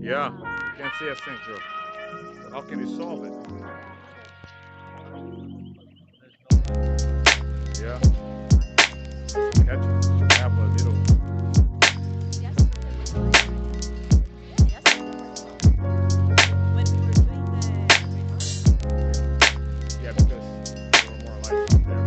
Yeah, you can't see a thing, Joe. So how can you solve it? Yeah, catch it. Have a little. Yeah, because there were more lights up there.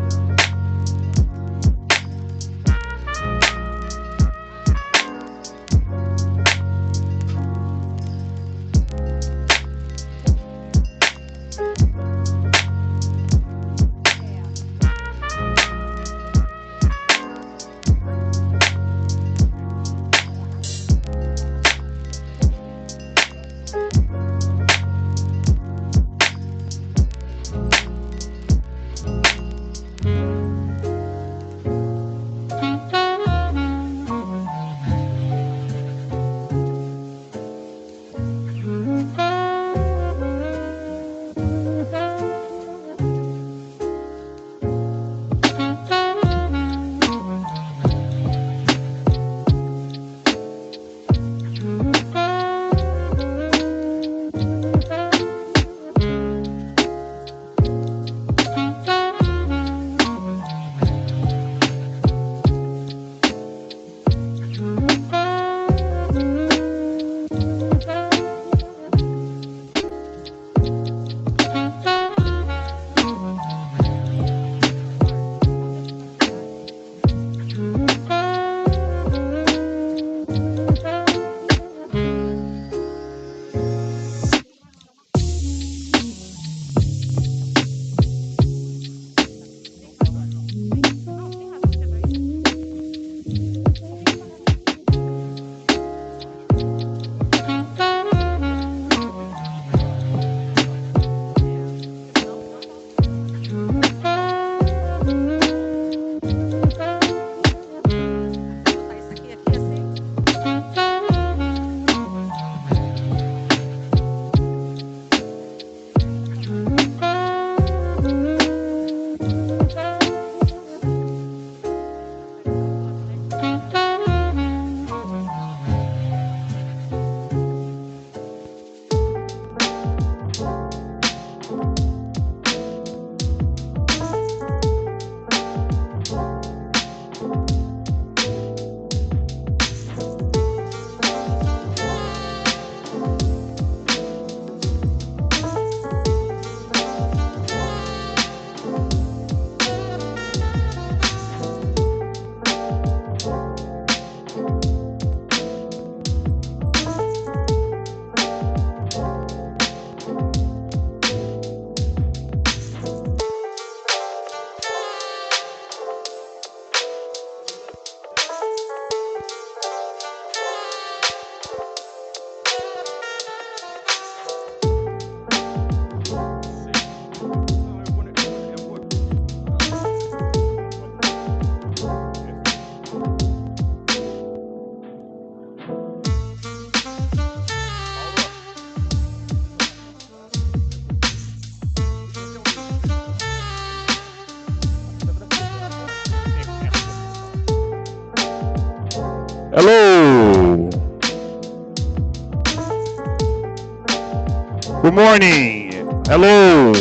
Good morning. Hello.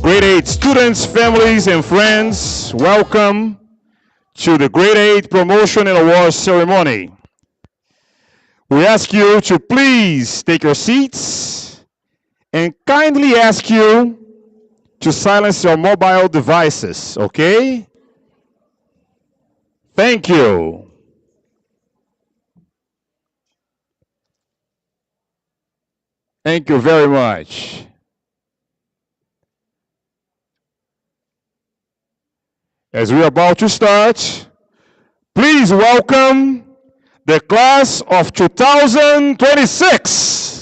Grade 8 students, families, and friends, welcome to the Grade 8 Promotion and Awards Ceremony. We ask you to please take your seats and kindly ask you to silence your mobile devices, okay? Thank you. Thank you very much. As we're about to start, please welcome the class of 2026.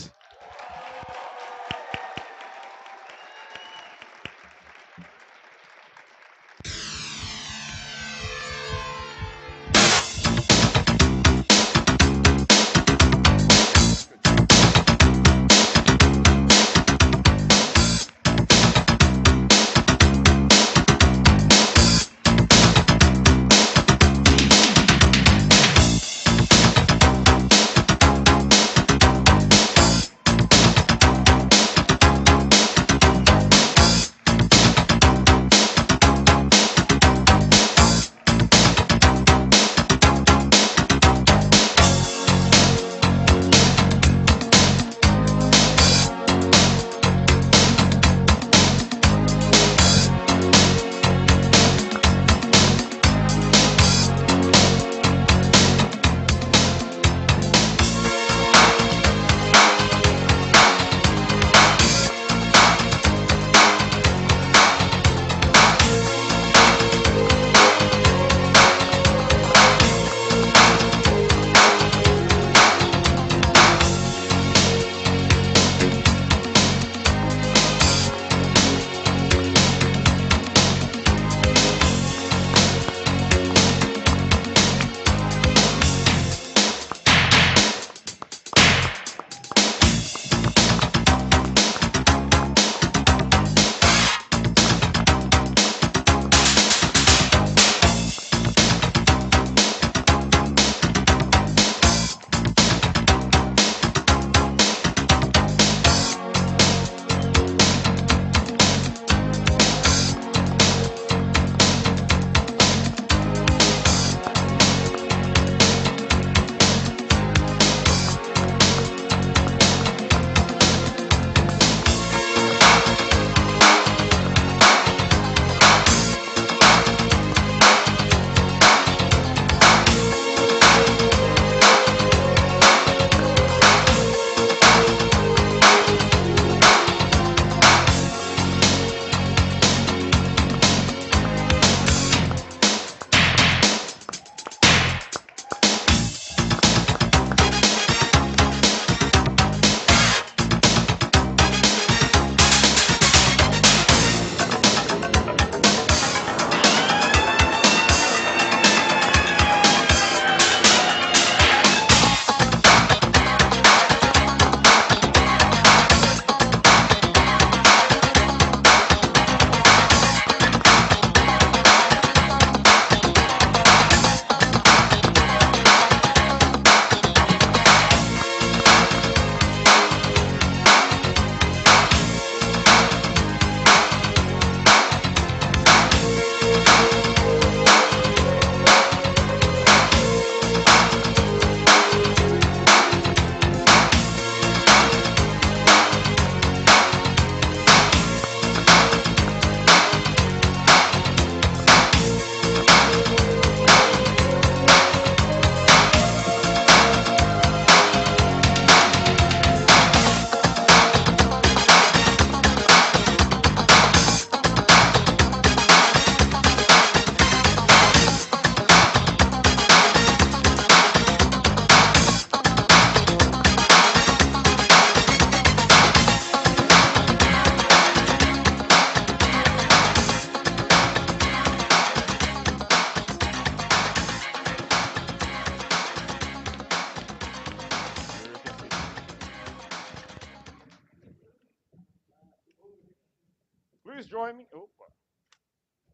Please join me. Oh,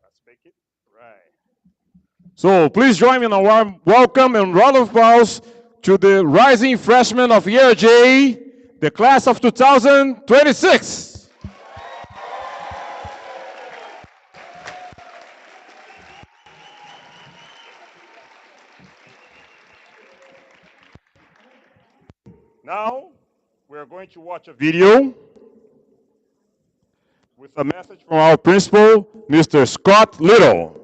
let's make it right. So please join me in a warm welcome and round of applause to the rising freshmen of EARJ, the class of 2026. Now, we're going to watch a video with a message from our principal, Mr. Scott Little.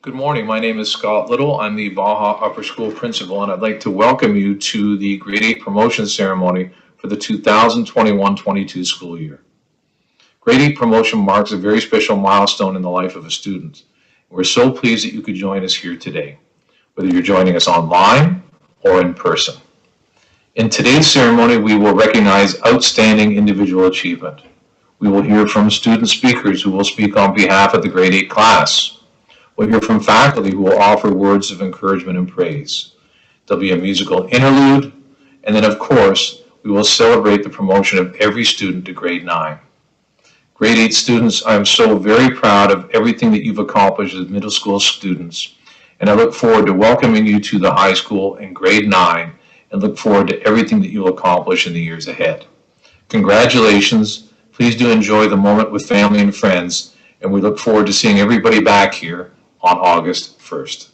Good morning. My name is Scott Little. I'm the Baja Upper School principal, and I'd like to welcome you to the Grade 8 promotion ceremony for the 2021-22 school year. Grade 8 promotion marks a very special milestone in the life of a student. We're so pleased that you could join us here today, whether you're joining us online or in person. In today's ceremony, we will recognize outstanding individual achievement. We will hear from student speakers who will speak on behalf of the Grade 8 class. We'll hear from faculty who will offer words of encouragement and praise. There'll be a musical interlude, and then, of course, we will celebrate the promotion of every student to grade 9. Grade 8 students, I am so very proud of everything that you've accomplished as middle school students, and I look forward to welcoming you to the high school in grade 9, and look forward to everything that you'll accomplish in the years ahead. Congratulations. Please do enjoy the moment with family and friends, and we look forward to seeing everybody back here on August 1st.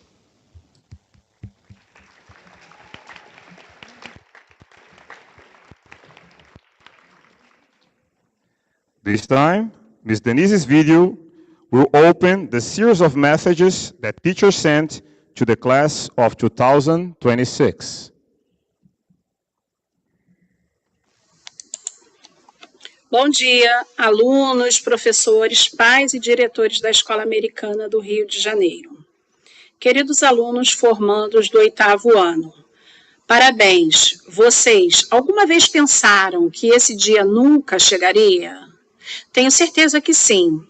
This time, Ms. Denise's video will open the series of messages that teachers sent to the class of 2026. Bom dia, alunos, professores, pais e diretores da Escola Americana do Rio de Janeiro. Queridos alunos formandos do 8º ano, parabéns! Vocês alguma vez pensaram que esse dia nunca chegaria? Tenho certeza que sim,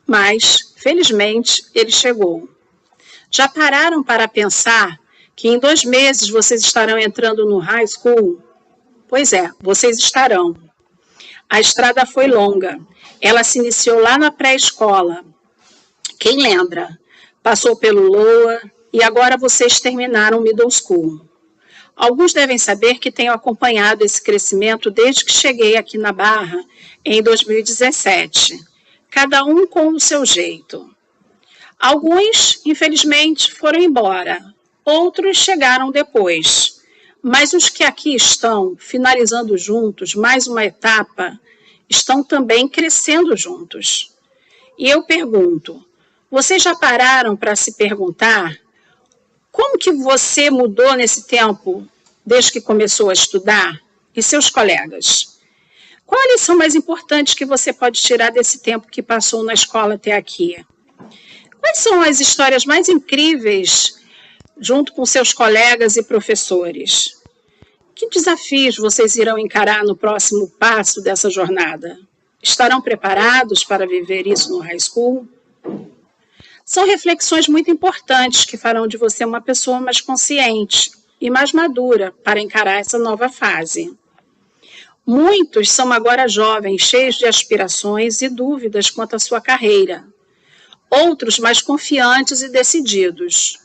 mas, felizmente, ele chegou. Já pararam para pensar que em 2 meses vocês estarão entrando no high school? Pois é, vocês estarão. A estrada foi longa. Ela se iniciou lá na pré-escola. Quem lembra? Passou pelo lower e agora vocês terminaram o middle school. Alguns devem saber que tenho acompanhado esse crescimento desde que cheguei aqui na Barra em 2017. Cada um com o seu jeito. Alguns, infelizmente, foram embora. Outros chegaram depois. Mas os que aqui estão, finalizando juntos mais uma etapa, estão também crescendo juntos. E eu pergunto, vocês já pararam para se perguntar como que você mudou nesse tempo, desde que começou a estudar, e seus colegas? Qual a lição mais importante que você pode tirar desse tempo que passou na escola até aqui? Quais são as histórias mais incríveis junto com seus colegas e professores? Que desafios vocês irão encarar no próximo passo dessa jornada? Estarão preparados para viver isso no high school? São reflexões muito importantes que farão de você uma pessoa mais consciente e mais madura para encarar essa nova fase. Muitos são agora jovens, cheios de aspirações e dúvidas quanto à sua carreira. Outros mais confiantes e decididos.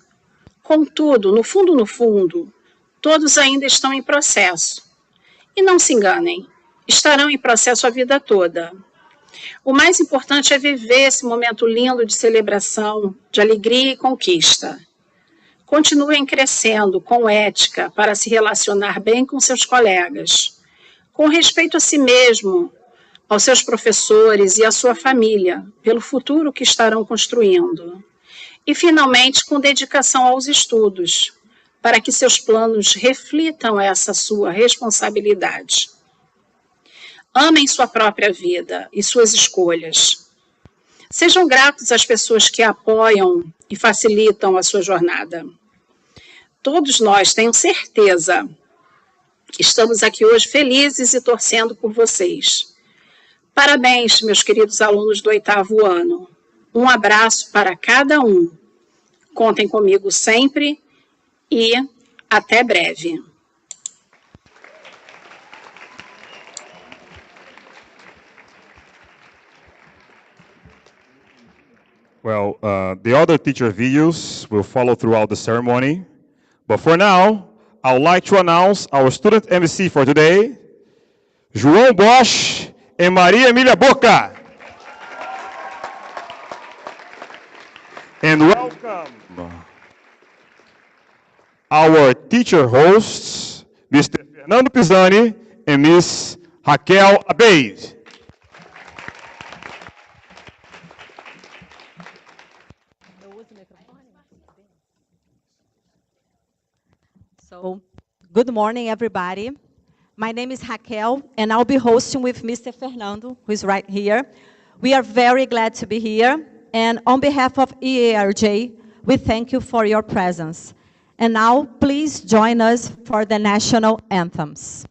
Contudo, no fundo, todos ainda estão em processo. E não se enganem, estarão em processo a vida toda. O mais importante é viver esse momento lindo de celebração, de alegria e conquista. Continuem crescendo com ética para se relacionar bem com seus colegas, com respeito a si mesmo, aos seus professores e à sua família, pelo futuro que estarão construindo. E, finalmente, com dedicação aos estudos, para que seus planos reflitam essa sua responsabilidade. Amem sua própria vida e suas escolhas. Sejam gratos às pessoas que apoiam e facilitam a sua jornada. Todos nós, tenho certeza, estamos aqui hoje felizes e torcendo por vocês. Parabéns, meus queridos alunos do 8º ano. Um abraço para cada um. Contem comigo sempre e até breve. Well, the other teacher videos will follow throughout the ceremony. But for now, I would like to announce our student MC for today, João Bosch and Maria Emília Boca. And welcome our teacher hosts, Mr. Fernando Pisani and Miss Raquel Abeid. So, good morning, everybody. My name is Raquel, and I'll be hosting with Mr. Fernando, who is right here. We are very glad to be here, and on behalf of EARJ, we thank you for your presence. And now, please join us for the national anthems.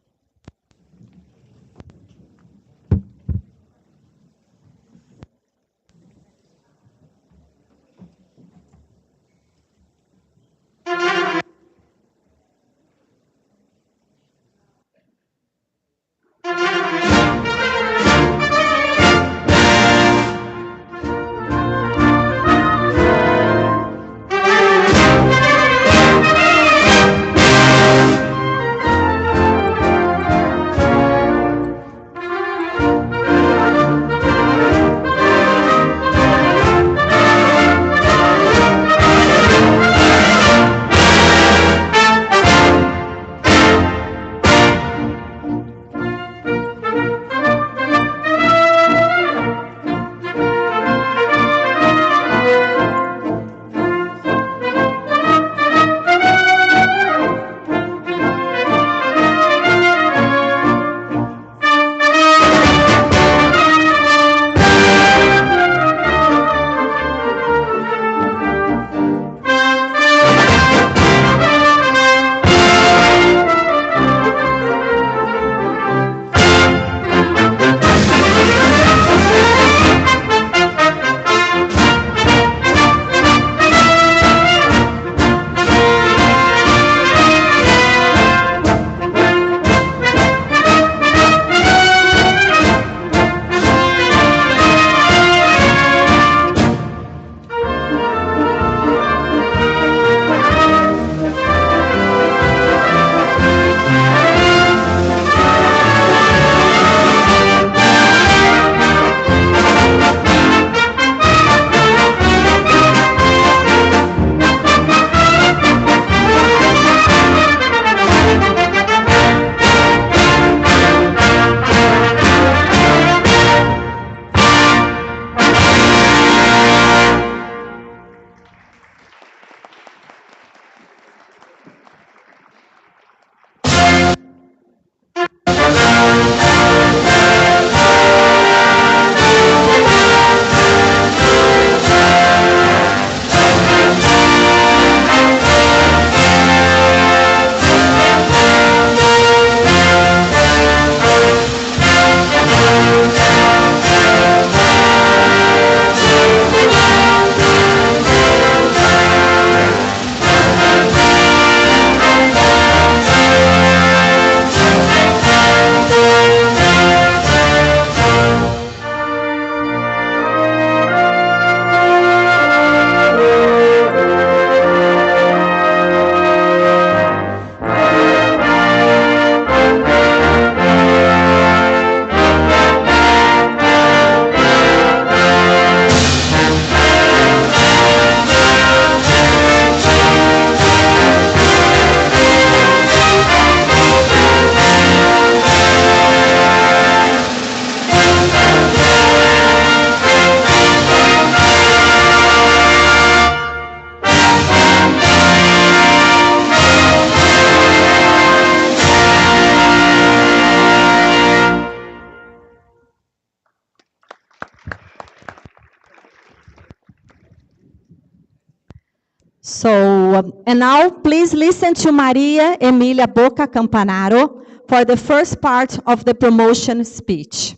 And now, please listen to Maria Emília Boca Campanaro for the first part of the promotion speech.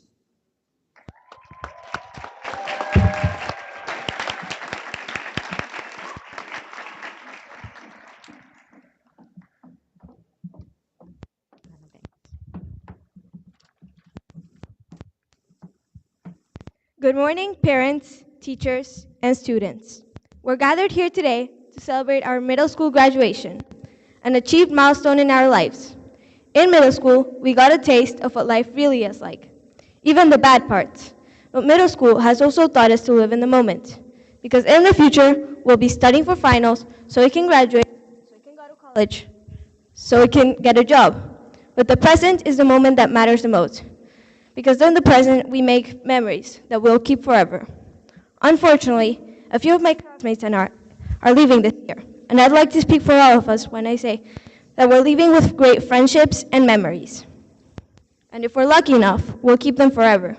Good morning, parents, teachers, and students. We're gathered here today to celebrate our middle school graduation, an achieved milestone in our lives. In middle school, we got a taste of what life really is like, even the bad parts. But middle school has also taught us to live in the moment, because in the future, we'll be studying for finals so we can graduate, so we can go to college, so we can get a job. But the present is the moment that matters the most, because in the present, we make memories that we'll keep forever. Unfortunately, a few of my classmates are leaving this year, and I'd like to speak for all of us when I say that we're leaving with great friendships and memories. And if we're lucky enough, we'll keep them forever.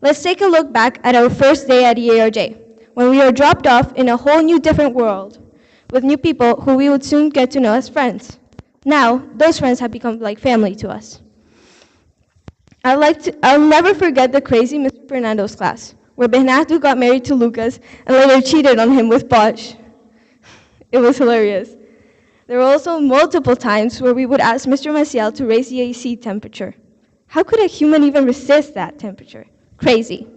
Let's take a look back at our first day at EARJ, when we were dropped off in a whole new different world, with new people who we would soon get to know as friends. Now, those friends have become like family to us. I'll never forget the crazy Mr. Fernando's class, where Bernardo got married to Lucas and later cheated on him with Bosch. It was hilarious. There were also multiple times where we would ask Mr. Maciel to raise the AC temperature. How could a human even resist that temperature? Crazy.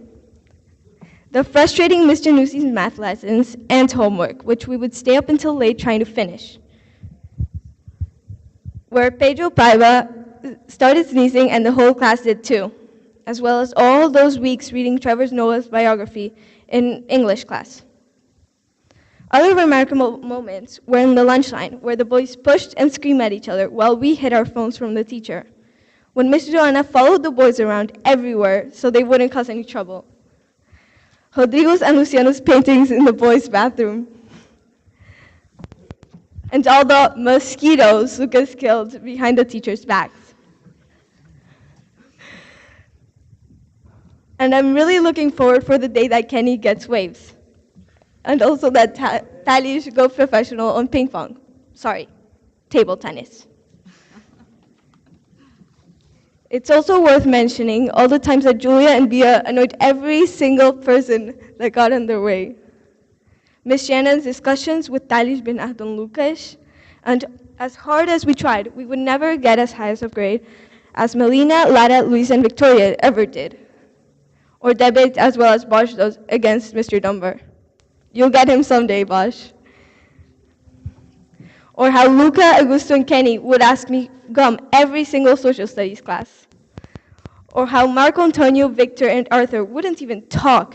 The frustrating Mr. Nussi's math lessons and homework, which we would stay up until late trying to finish. Where Pedro Paiva started sneezing and the whole class did too, as well as all those weeks reading Trevor Noah's biography in English class. Other remarkable moments were in the lunch line, where the boys pushed and screamed at each other while we hid our phones from the teacher. When Miss Joanna followed the boys around everywhere so they wouldn't cause any trouble. Rodrigo's and Luciano's paintings in the boys' bathroom. And all the mosquitoes Lucas killed behind the teacher's backs. And I'm really looking forward for the day that Kenny gets waves. And also that Tali go professional on ping pong. Sorry, table tennis. It's also worth mentioning all the times that Julia and Bia annoyed every single person that got in their way. Miss Shannon's discussions with Talish, Bernardo, and Lucas, and as hard as we tried, we would never get as high as a grade as Melina, Lara, Luis, and Victoria ever did. Or debate as well as Bosch does against Mr. Dunbar. You'll get him someday, Bosch. Or how Luca, Augusto, and Kenny would ask me gum every single social studies class. Or how Marco, Antonio, Victor, and Arthur wouldn't even talk.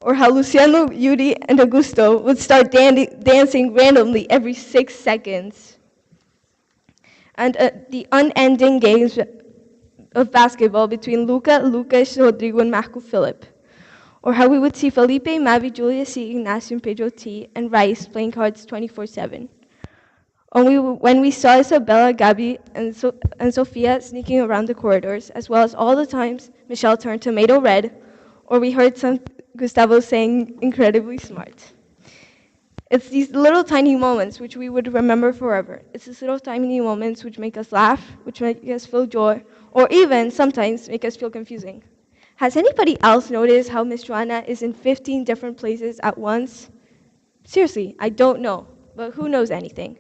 Or how Luciano, Yuri, and Augusto would start dancing randomly every 6 seconds. And the unending games of basketball between Luca, Lucas, Rodrigo, and Marco Philip. Or how we would see Felipe, Mavi, Julia C, Ignacio, Pedro T, and Rice playing cards 24/7. When we saw Isabella, Gabi, and Sophia sneaking around the corridors, as well as all the times Michelle turned tomato red, or we heard some Gustavo saying incredibly smart. It's these little tiny moments which we would remember forever. It's these little tiny moments which make us laugh, which make us feel joy, or even sometimes make us feel confusing. Has anybody else noticed how Miss Joanna is in 15 different places at once? Seriously, I don't know, but who knows anything?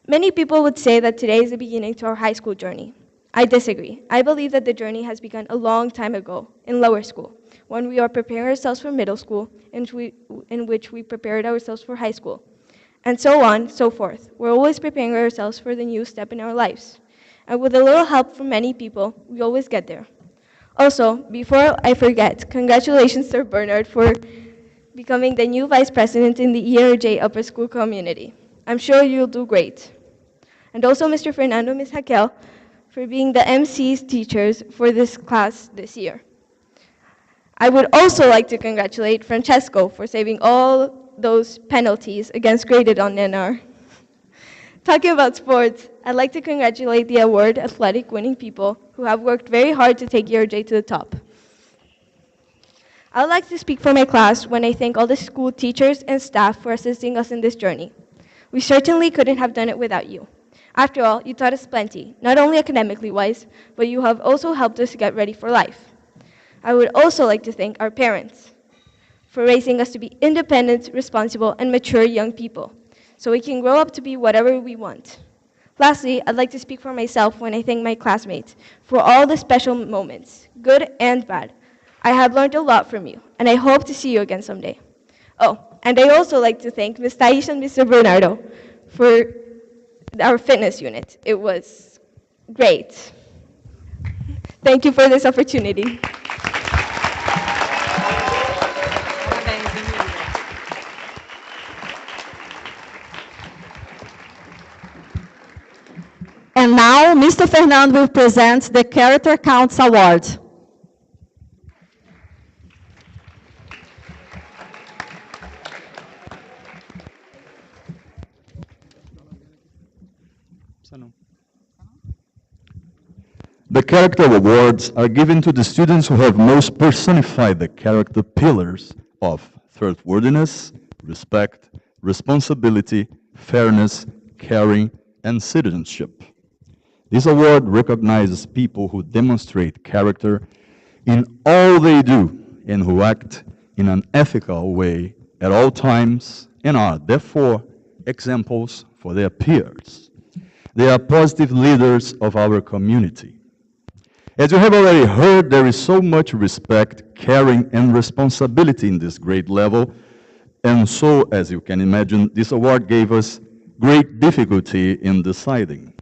Many people would say that today is the beginning to our high school journey. I disagree. I believe that the journey has begun a long time ago, in lower school, when we are preparing ourselves for middle school, in which we prepared ourselves for high school, and so on, so forth. We're always preparing ourselves for the new step in our lives. And with a little help from many people, we always get there. Also, before I forget, congratulations to Bernard for becoming the new vice president in the EARJ upper school community. I'm sure you'll do great. And also Mr. Fernando, Ms. Raquel, for being the MC's teachers for this class this year. I would also like to congratulate Francesco for saving all those penalties against graded on NR. Talking about sports, I'd like to congratulate the award athletic winning people who have worked very hard to take EARJ to the top. I would like to speak for my class when I thank all the school teachers and staff for assisting us in this journey. We certainly couldn't have done it without you. After all, you taught us plenty, not only academically wise, but you have also helped us get ready for life. I would also like to thank our parents for raising us to be independent, responsible, and mature young people, so we can grow up to be whatever we want. Lastly, I'd like to speak for myself when I thank my classmates for all the special moments, good and bad. I have learned a lot from you, and I hope to see you again someday. Oh, and I also like to thank Ms. Taisha and Mr. Bernardo for our fitness unit. It was great. Thank you for this opportunity. And now, Mr. Fernando will present the Character Counts Award. The character awards are given to the students who have most personified the character pillars of trustworthiness, respect, responsibility, fairness, caring, and citizenship. This award recognizes people who demonstrate character in all they do and who act in an ethical way at all times and are, therefore, examples for their peers. They are positive leaders of our community. As you have already heard, there is so much respect, caring, and responsibility in this grade level. And so, as you can imagine, this award gave us great difficulty in deciding.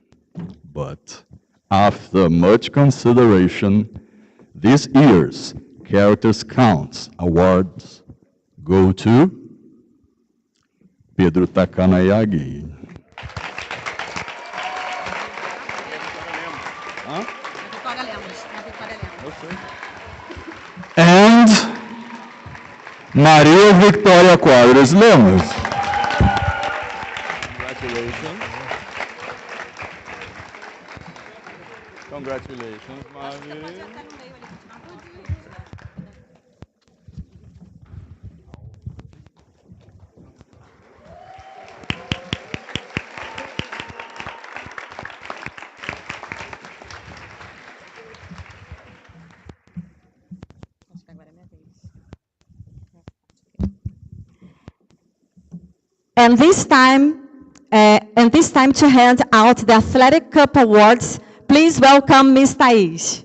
But after much consideration, this year's Characters Counts Awards go to Pedro Takanayagi. And Maria Victoria Quadros Lemos. Congratulations. Congratulations, Maria. And this time to hand out the Athletic Cup Awards, please welcome Ms. Thais.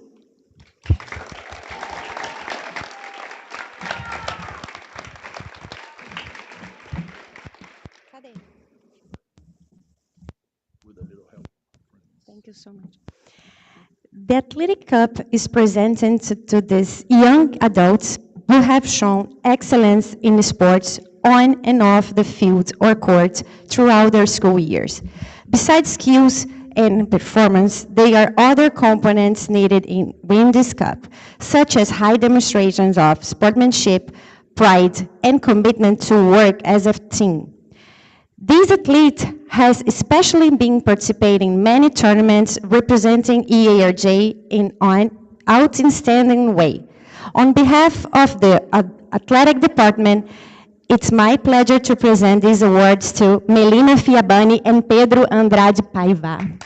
Thank you so much. The Athletic Cup is presented to these young adults who have shown excellence in sports on and off the field or court throughout their school years. Besides skills and performance, there are other components needed in winning this cup, such as high demonstrations of sportsmanship, pride, and commitment to work as a team. This athlete has especially been participating in many tournaments representing EARJ in an outstanding way. On behalf of the athletic department, it's my pleasure to present these awards to Melina Fiabani and Pedro Andrade Paiva.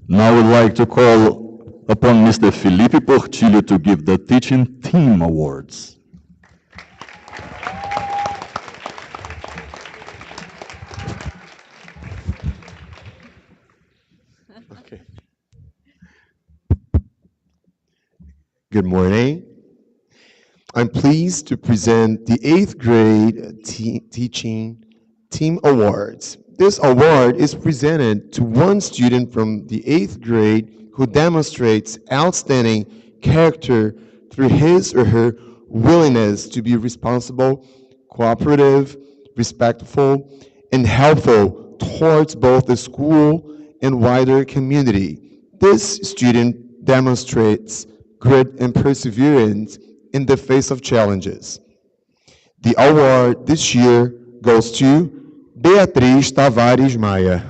Now I would like to call upon Mr. Felipe Portillo to give the Teaching Team Awards. Okay. Good morning. I'm pleased to present the 8th grade Teaching Team Awards. This award is presented to one student from the 8th grade who demonstrates outstanding character through his or her willingness to be responsible, cooperative, respectful, and helpful towards both the school and wider community. This student demonstrates grit and perseverance in the face of challenges. The award this year goes to Beatriz Tavares Maia.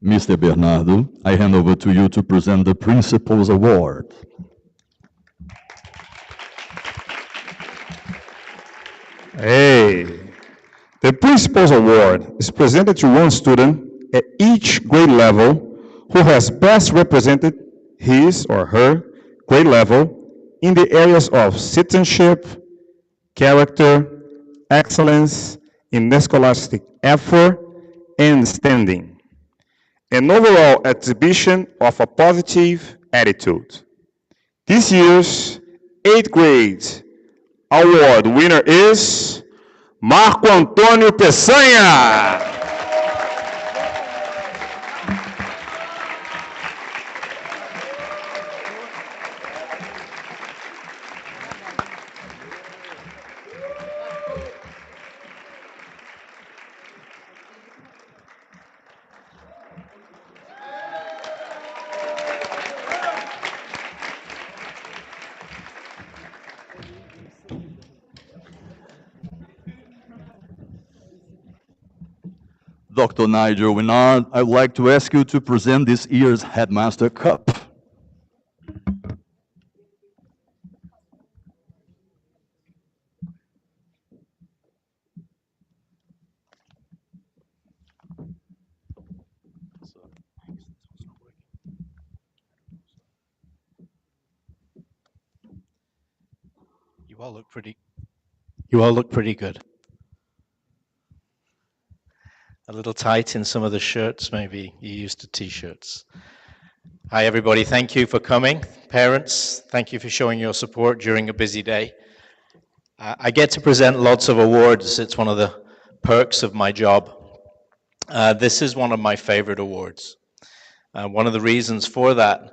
Mr. Bernardo, I hand over to you to present the Principal's Award. Hey, the Principal's Award is presented to one student at each grade level who has best represented his or her grade level in the areas of citizenship, character, excellence in scholastic effort, and standing. An overall exhibition of a positive attitude. This year's 8th grade award winner is Marco Antônio Peçanha. Dr. Nigel Winard, I would like to ask you to present this year's Headmaster Cup. You all look pretty good. A little tight in some of the shirts, maybe you're used to t-shirts. Hi everybody, thank you for coming. Parents, thank you for showing your support during a busy day. I get to present lots of awards. It's one of the perks of my job. This is one of my favorite awards. One of the reasons for that,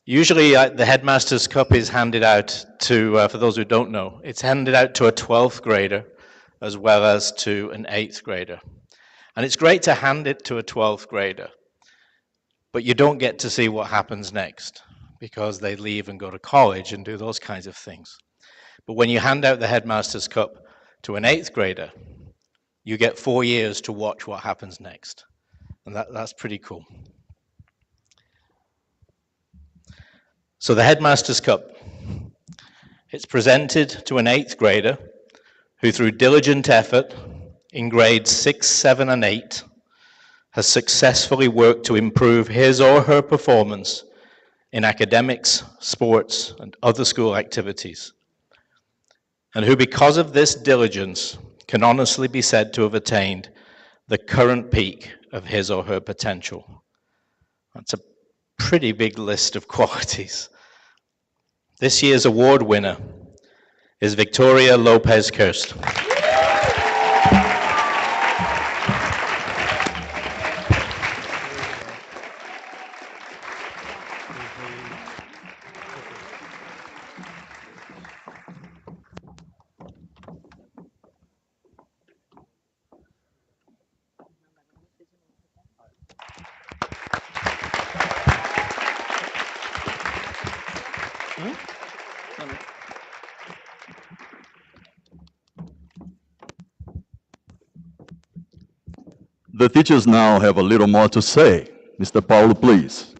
usually the Headmaster's Cup is handed out to, for those who don't know, it's handed out to a 12th grader as well as to an 8th grader. And it's great to hand it to a 12th grader, but you don't get to see what happens next because they leave and go to college and do those kinds of things. But when you hand out the Headmaster's Cup to an 8th grader, you get 4 years to watch what happens next. And that's pretty cool. So the Headmaster's Cup, it's presented to an 8th grader who through diligent effort in grades 6, 7, and 8 has successfully worked to improve his or her performance in academics, sports, and other school activities, and who because of this diligence can honestly be said to have attained the current peak of his or her potential. That's a pretty big list of qualities. This year's award winner is Victoria Lopez Kirst. The teachers now have a little more to say. Mr. Paulo, please.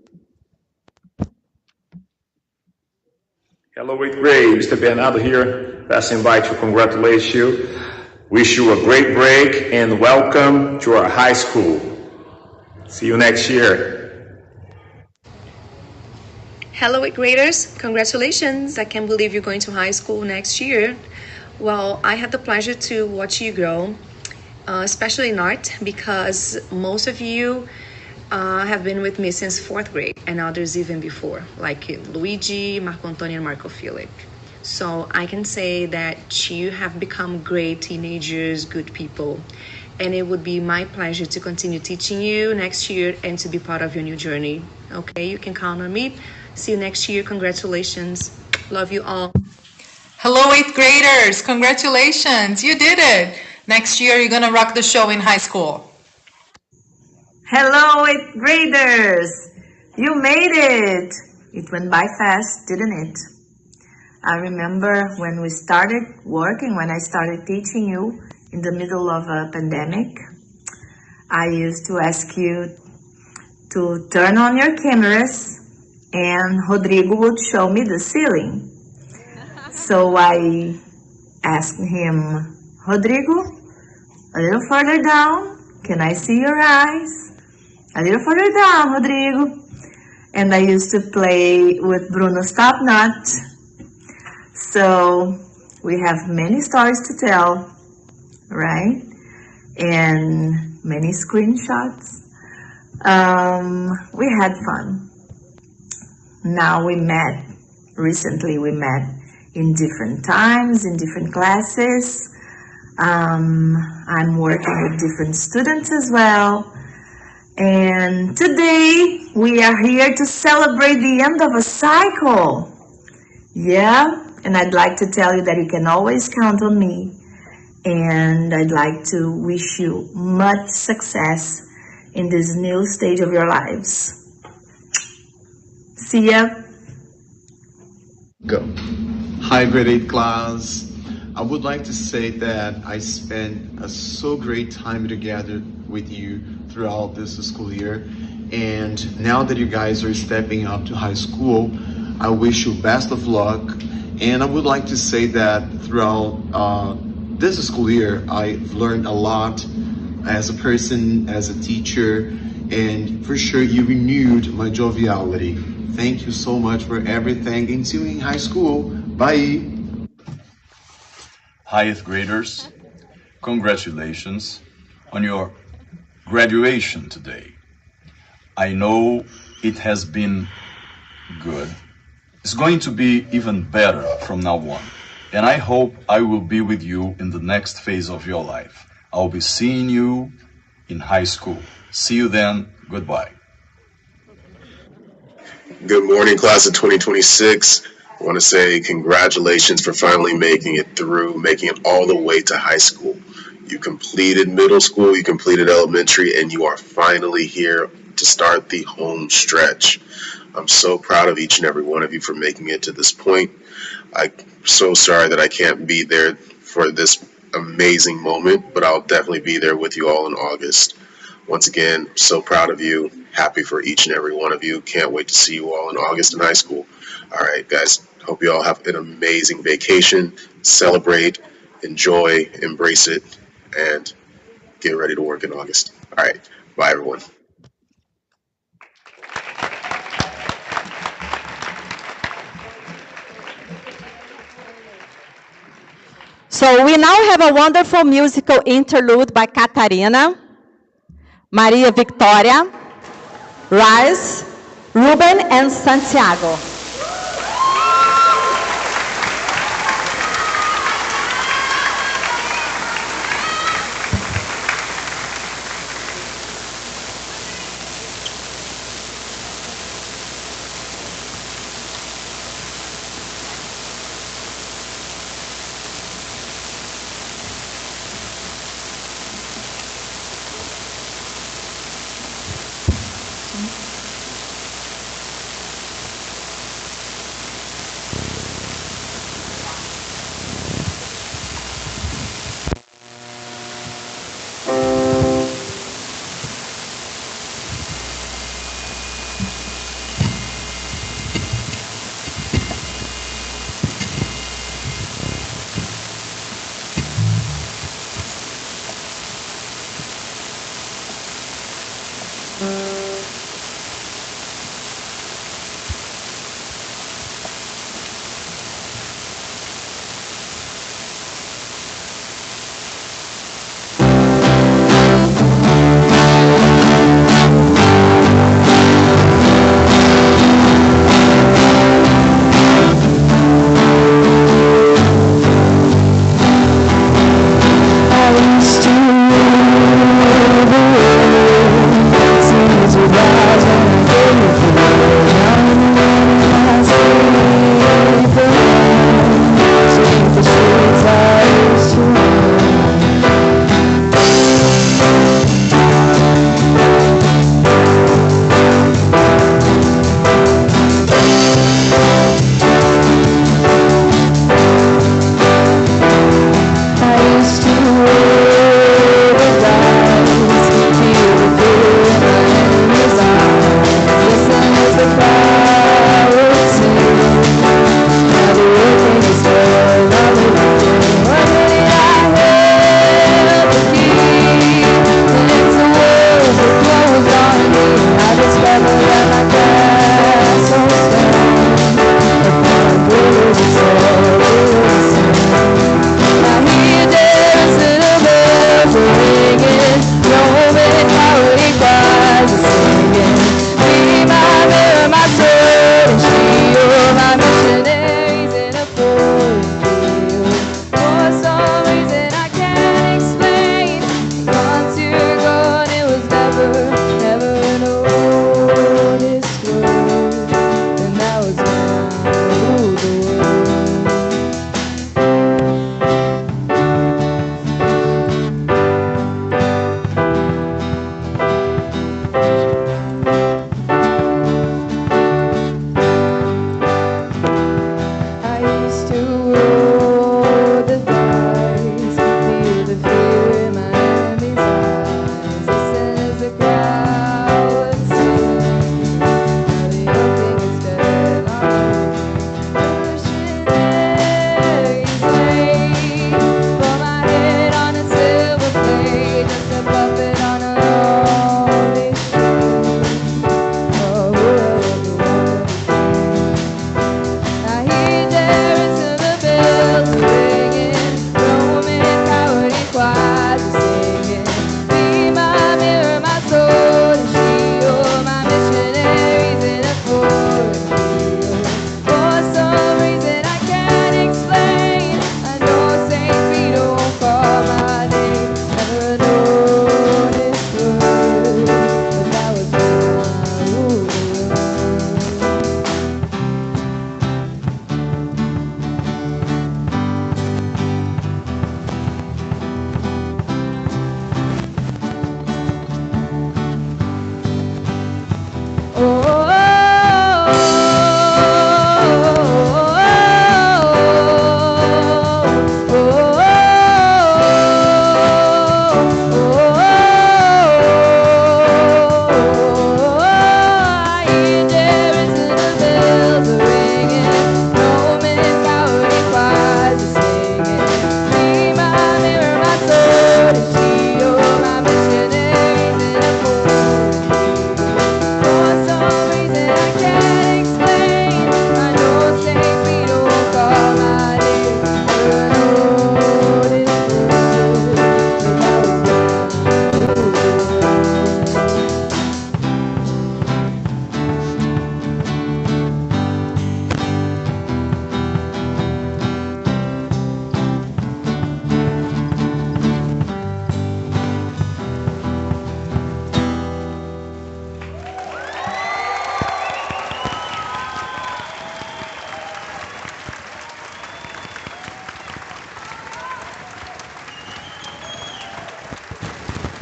Hello, 8th grade. Mr. Bernardo here. Passing by to congratulate you. Wish you a great break and welcome to our high school. See you next year. Hello, 8th graders. Congratulations. I can't believe you're going to high school next year. Well, I had the pleasure to watch you grow, especially in art, because most of you have been with me since 4th grade, and others even before, like Luigi, Marco Antonio, and Marco Felix. So I can say that you have become great teenagers, good people, and it would be my pleasure to continue teaching you next year and to be part of your new journey. Okay, you can count on me. See you next year. Congratulations. Love you all. Hello, 8th graders. Congratulations. You did it. Next year, you're going to rock the show in high school. Hello, 8th graders. You made it. It went by fast, didn't it? I remember when we started working, when I started teaching you in the middle of a pandemic, I used to ask you to turn on your cameras and Rodrigo would show me the ceiling. So I asked him, Rodrigo, a little further down, can I see your eyes? A little further down, Rodrigo. And I used to play with Bruno's top knot. So we have many stories to tell, right? And many screenshots. We had fun. Now recently we met in different times, in different classes. I'm working with different students as well. And today we are here to celebrate the end of a cycle. Yeah, and I'd like to tell you that you can always count on me. And I'd like to wish you much success in this new stage of your lives. See ya. Go. Hi, grade 8 class. I would like to say that I spent a so great time together with you throughout this school year. And now that you guys are stepping up to high school, I wish you best of luck. And I would like to say that throughout this school year, I've learned a lot as a person, as a teacher, and for sure you renewed my joviality. Thank you so much for everything. And see you in high school. Bye. Hi, 8th graders. Congratulations on your graduation today. I know it has been good. It's going to be even better from now on. And I hope I will be with you in the next phase of your life. I'll be seeing you in high school. See you then. Goodbye. Good morning, class of 2026. I want to say congratulations for finally making it through, making it all the way to high school. You completed middle school, you completed elementary, and you are finally here to start the home stretch. I'm so proud of each and every one of you for making it to this point. I'm so sorry that I can't be there for this amazing moment, but I'll definitely be there with you all in August. Once again, so proud of you. Happy for each and every one of you. Can't wait to see you all in August in high school. All right, guys. Hope you all have an amazing vacation. Celebrate, enjoy, embrace it, and get ready to work in August. All right. Bye, everyone. So we now have a wonderful musical interlude by Catarina, Maria Victoria, Rice, Ruben, and Santiago.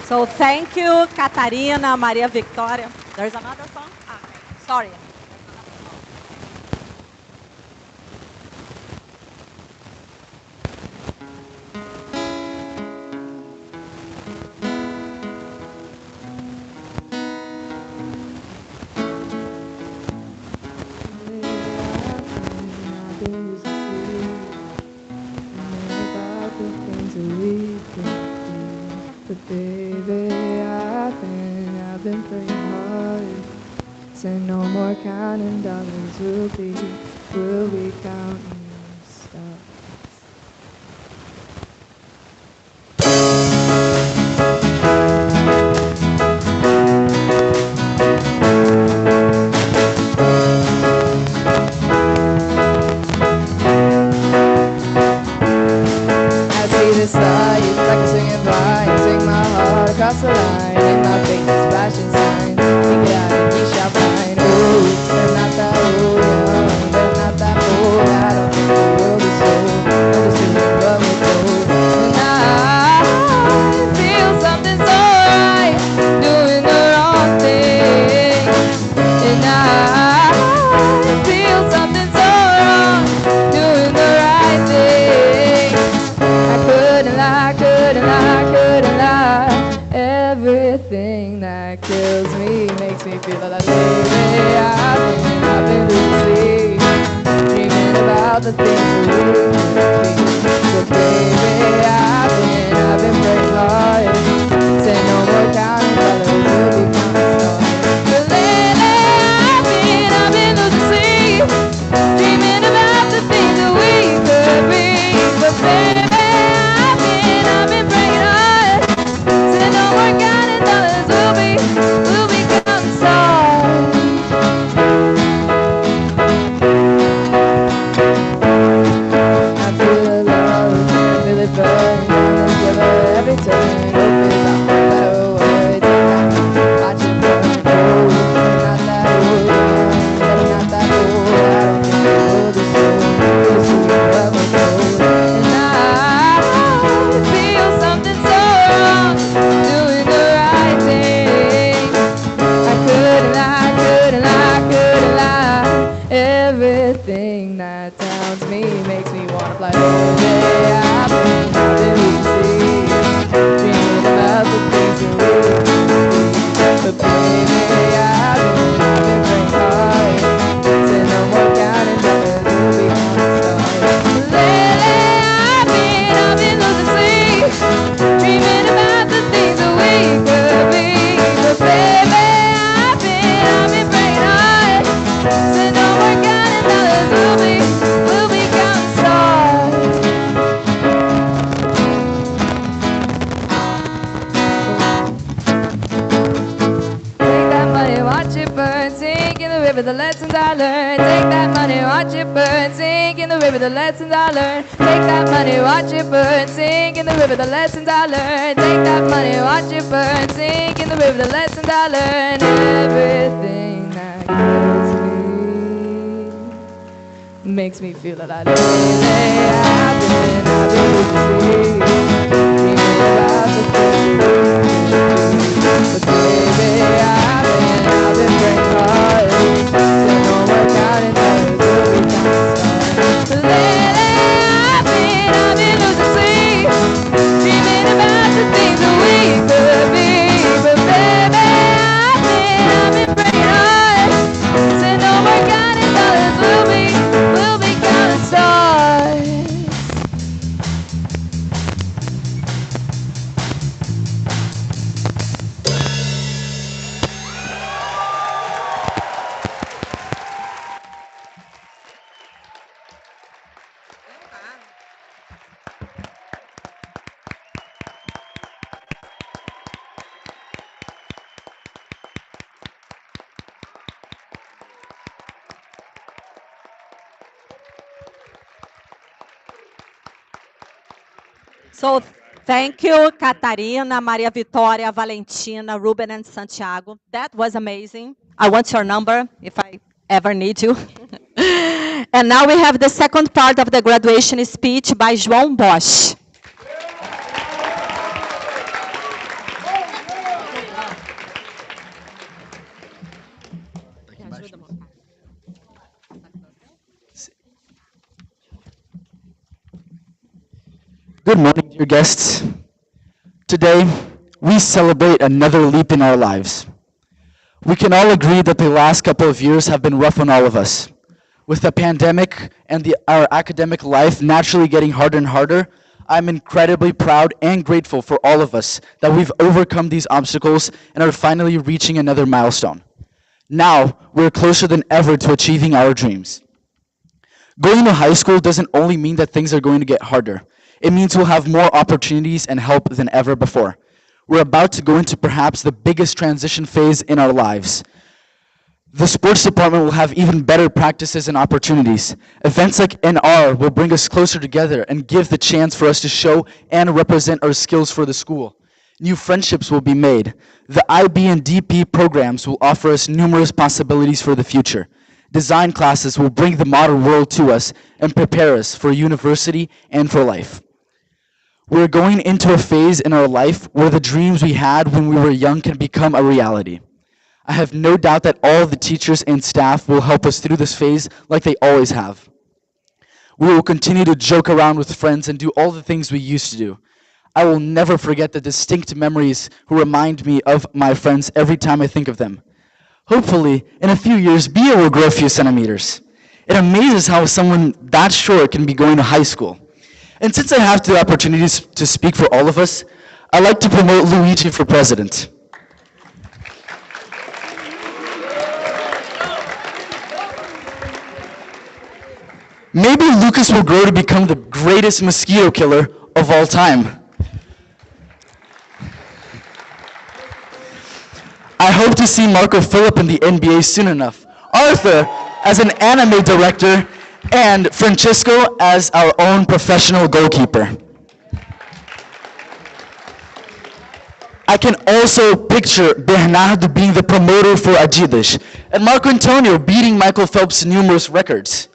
So thank you, Catarina, Maria Victoria. There's another song? Sorry. But baby, I've been praying hard. Say no more counting dollars, we'll be counting stars. I see this light, like a singing vine, take my heart across the line, and my faith is flashing signs. Seek it out and ye shall find. Oh, they're not that old, young, they're not that old. I don't think the world is sold. I'm just doing what we're told, and I feel something so right, doing the wrong thing, and I feel something so wrong, doing the right thing. I couldn't lie, couldn't lie, couldn't lie. Everything that kills me makes me feel like baby, I've been losing sleep, dreaming about the things that we could be. But baby, I've been praying hard. Say no more counting dollars, we'll be counting stars. But lately, I've been losing sleep, dreaming about the things that we could be. But baby, I've been praying hard. Say no more counting dollars, we'll be counting stars. I feel the love, I feel it burn down this river every turn. Hope is not for better words. Watch it burn cold. They're not that old, young, they're not that old. I don't think the world is sold. We'll see what we're told. And I feel something so wrong, doing the right thing. I couldn't lie, couldn't lie, couldn't lie. Everything that sounds me makes me wanna fly. Baby, I've been losing sleep, dreaming about the things that we could be. But baby, I've been praying hard. Say no more counting dollars, we'll be counting stars. Lately, I've been losing sleep, dreaming about the things that we could be. But baby, I've been praying hard. Say no more counting dollars, we'll be counting stars. Take that money, watch it burn, sink in the river, the lessons I learned. Take that money, watch it burn, sink in the river, the lessons I learned. Take that money, watch it burn, sink in the river, the lessons I learned. Take that money, watch it burn, sink in the river, the lessons I learned. Everything that kills me makes me feel alive. Lately, I've been losing sleep, dreaming about the things that we could be. But baby, I've been praying hard. Say no more counting dollars, we'll be counting stars. But lately, I've been losing sleep, dreaming about the things that we could be. But baby, I've been praying hard. Say no more counting dollars, we'll be counting stars. So thank you, Catarina, Maria Vitória, Valentina, Ruben, and Santiago. That was amazing. I want your number if I ever need you. And now we have the second part of the graduation speech by João Bosch. Good morning, dear guests. Today, we celebrate another leap in our lives. We can all agree that the last couple of years have been rough on all of us. With the pandemic and our academic life naturally getting harder and harder, I'm incredibly proud and grateful for all of us that we've overcome these obstacles and are finally reaching another milestone. Now, we're closer than ever to achieving our dreams. Going to high school doesn't only mean that things are going to get harder. It means we'll have more opportunities and help than ever before. We're about to go into perhaps the biggest transition phase in our lives. The sports department will have even better practices and opportunities. Events like NR will bring us closer together and give the chance for us to show and represent our skills for the school. New friendships will be made. The IB and DP programs will offer us numerous possibilities for the future. Design classes will bring the modern world to us and prepare us for university and for life. We're going into a phase in our life where the dreams we had when we were young can become a reality. I have no doubt that all of the teachers and staff will help us through this phase like they always have. We will continue to joke around with friends and do all the things we used to do. I will never forget the distinct memories who remind me of my friends every time I think of them. Hopefully, in a few years, Bia will grow a few centimeters. It amazes how someone that short can be going to high school. And since I have the opportunities to speak for all of us, I'd like to promote Luigi for president. Maybe Lucas will grow to become the greatest mosquito killer of all time. I hope to see Marco Phillip in the NBA soon enough, Arthur as an anime director, and Francisco as our own professional goalkeeper. I can also picture Bernardo being the promoter for Adidas, and Marco Antonio beating Michael Phelps' numerous records.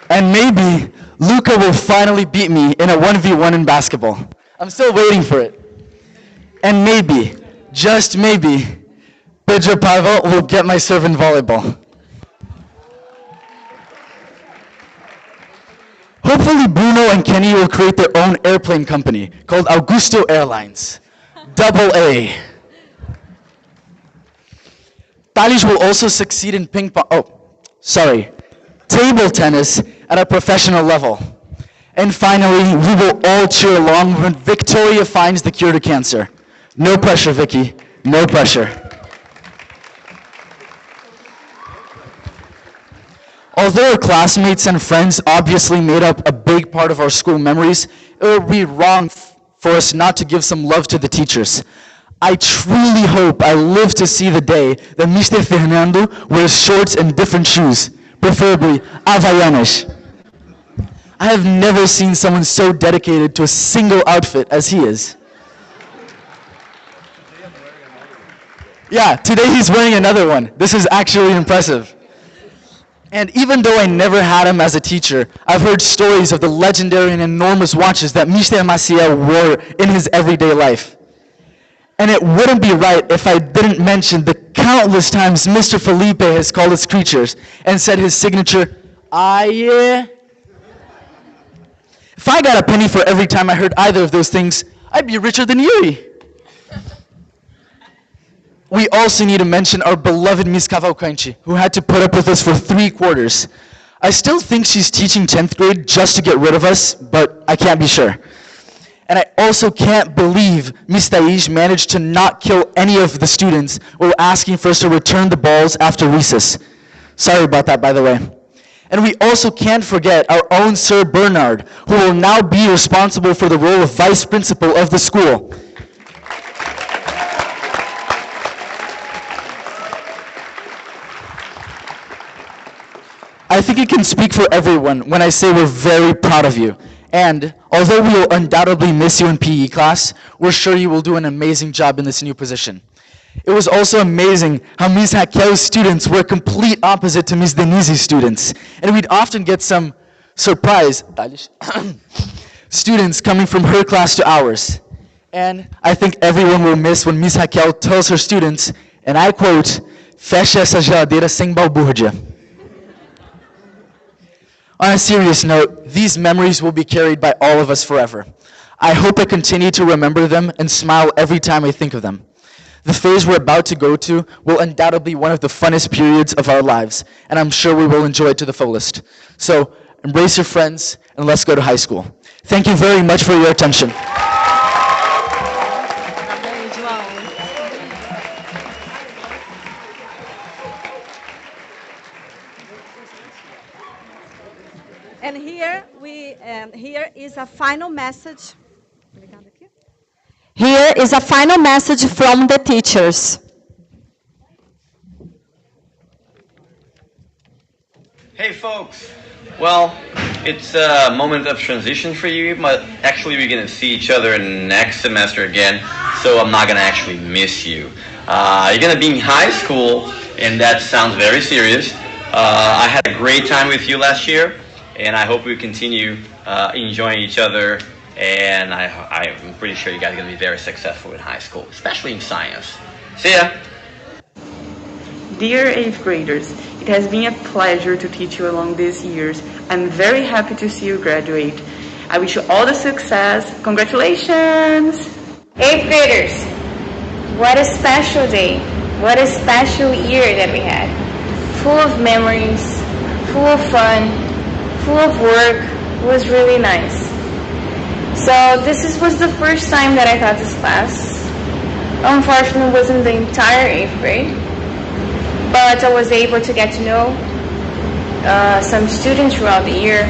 And maybe Luca will finally beat me in a 1v1 in basketball. I'm still waiting for it. And maybe, just maybe, Pedro Paiva will get my serve in volleyball. Hopefully Bruno and Kenny will create their own airplane company called Augusto Airlines. AA. Thales will also succeed in table tennis at a professional level. And finally, we will all cheer along when Victoria finds the cure to cancer. No pressure, Vicky. No pressure. Although our classmates and friends obviously made up a big part of our school memories, it would be wrong for us not to give some love to the teachers. I truly hope I live to see the day that Mr. Fernando wears shorts and different shoes, preferably Havaianas. I have never seen someone so dedicated to a single outfit as he is. Yeah, today he's wearing another one. This is actually impressive. And even though I never had him as a teacher, I've heard stories of the legendary and enormous watches that Mr. Maciel wore in his everyday life. And it wouldn't be right if I didn't mention the countless times Mr. Felipe has called his creatures and said his signature, yeah. If I got a penny for every time I heard either of those things, I'd be richer than Yuri. We also need to mention our beloved Miss Cavalcanti, who had to put up with us for 3 quarters. I still think she's teaching 10th grade just to get rid of us, but I can't be sure. And I also can't believe Miss Thais managed to not kill any of the students while asking for us to return the balls after recess. Sorry about that, by the way. And we also can't forget our own Sir Bernard, who will now be responsible for the role of vice principal of the school. I think it can speak for everyone when I say we're very proud of you. And although we will undoubtedly miss you in PE class, we're sure you will do an amazing job in this new position. It was also amazing how Ms. Raquel's students were complete opposite to Ms. Denise's students. And we'd often get some surprise students coming from her class to ours. And I think everyone will miss when Ms. Raquel tells her students, and I quote, "Feche essa geladeira sem balbúrdia." On a serious note, these memories will be carried by all of us forever. I hope I continue to remember them and smile every time I think of them. The phase we're about to go to will undoubtedly be one of the funnest periods of our lives, and I'm sure we will enjoy it to the fullest. So, embrace your friends, and let's go to high school. Thank you very much for your attention. And here is a final message. Here is a final message from the teachers. Hey folks, well, it's a moment of transition for you, but actually we're going to see each other next semester again, so I'm not going to actually miss you. You're going to be in high school, and that sounds very serious. I had a great time with you last year, and I hope we continue enjoying each other, and I'm pretty sure you guys are going to be very successful in high school, especially in science. See ya! Dear 8th graders, it has been a pleasure to teach you along these years. I'm very happy to see you graduate. I wish you all the success. Congratulations! 8th graders, what a special day. What a special year that we had. Full of memories, full of fun, full of work. It was really nice. So this was the first time that I taught this class. Unfortunately, it wasn't the entire 8th grade. But I was able to get to know some students throughout the year,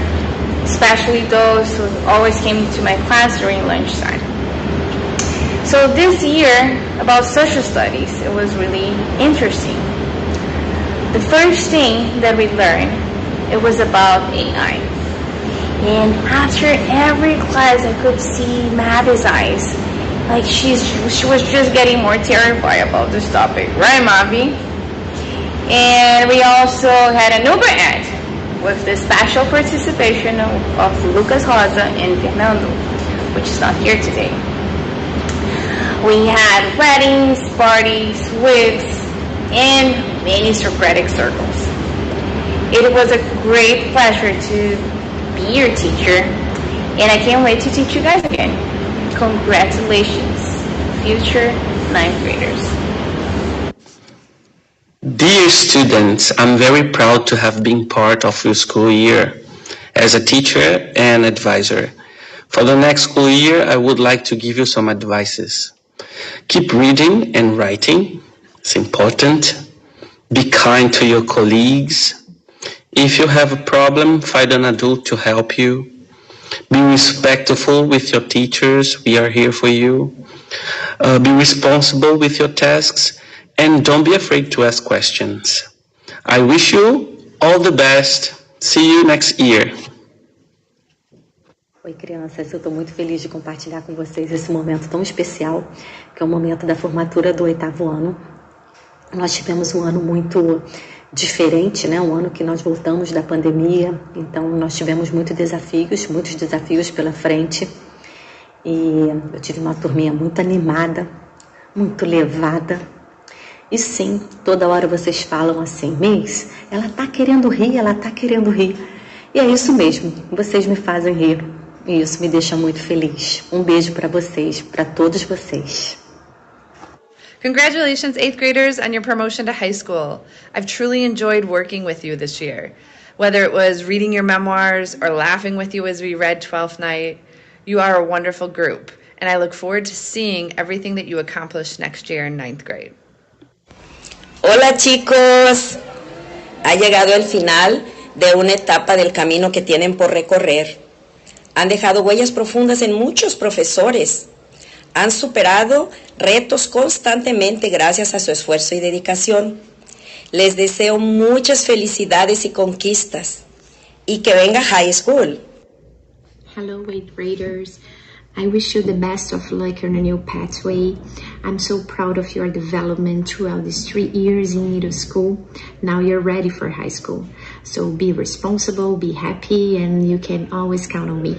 especially those who always came to my class during lunchtime. So this year, about social studies, it was really interesting. The first thing that we learned, it was about AI. And after every class, I could see Mavi's eyes. Like she was just getting more terrified about this topic. Right, Mavi? And we also had an Uber ad with the special participation of Lucas Rosa and Fernando, which is not here today. We had weddings, parties, wigs, and many Socratic circles. It was a great pleasure to be your teacher, and I can't wait to teach you guys again. Congratulations, future 9th graders. Dear students, I'm very proud to have been part of your school year as a teacher and advisor. For the next school year, I would like to give you some advices. Keep reading and writing. It's important. Be kind to your colleagues. If you have a problem, find an adult to help you. Be respectful with your teachers. We are here for you. Be responsible with your tasks. And don't be afraid to ask questions. I wish you all the best. See you next year. Oi, crianças, eu estou muito feliz de compartilhar com vocês esse momento tão especial, que é o momento da formatura do 8º ano. Nós tivemos um ano muito diferente, né? Um ano que nós voltamos da pandemia, então nós tivemos muitos desafios pela frente. E eu tive uma turminha muito animada, muito levada. E sim, toda hora vocês falam assim, Miss, ela tá querendo rir, ela tá querendo rir. E é isso mesmo, vocês me fazem rir. E isso me deixa muito feliz. Um beijo para vocês, para todos vocês. Congratulations, 8th graders, on your promotion to high school. I've truly enjoyed working with you this year. Whether it was reading your memoirs or laughing with you as we read 12th Night, you are a wonderful group. And I look forward to seeing everything that you accomplish next year in 9th grade. Hola chicos, ha llegado el final de una etapa del camino que tienen por recorrer. Han dejado huellas profundas en muchos profesores. Han superado retos constantemente gracias a su esfuerzo y dedicación. Les deseo muchas felicidades y conquistas. Y que venga high school. Hello, 8th graders. I wish you the best of luck on a new pathway. I'm so proud of your development throughout these 3 years in middle school. Now you're ready for high school. So be responsible, be happy, and you can always count on me.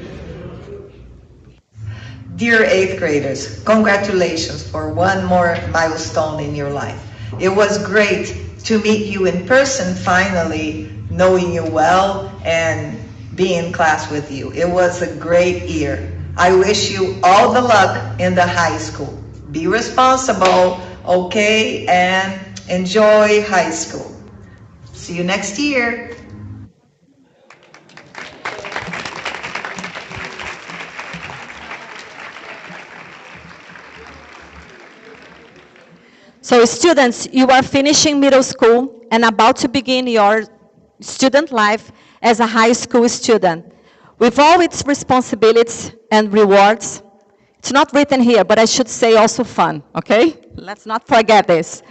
Dear 8th graders, congratulations for one more milestone in your life. It was great to meet you in person finally, knowing you well and be in class with you. It was a great year. I wish you all the luck in the high school. Be responsible, okay, and enjoy high school. See you next year. So students, you are finishing middle school and about to begin your student life as a high school student. With all its responsibilities and rewards, it's not written here, but I should say also fun, okay? Let's not forget this.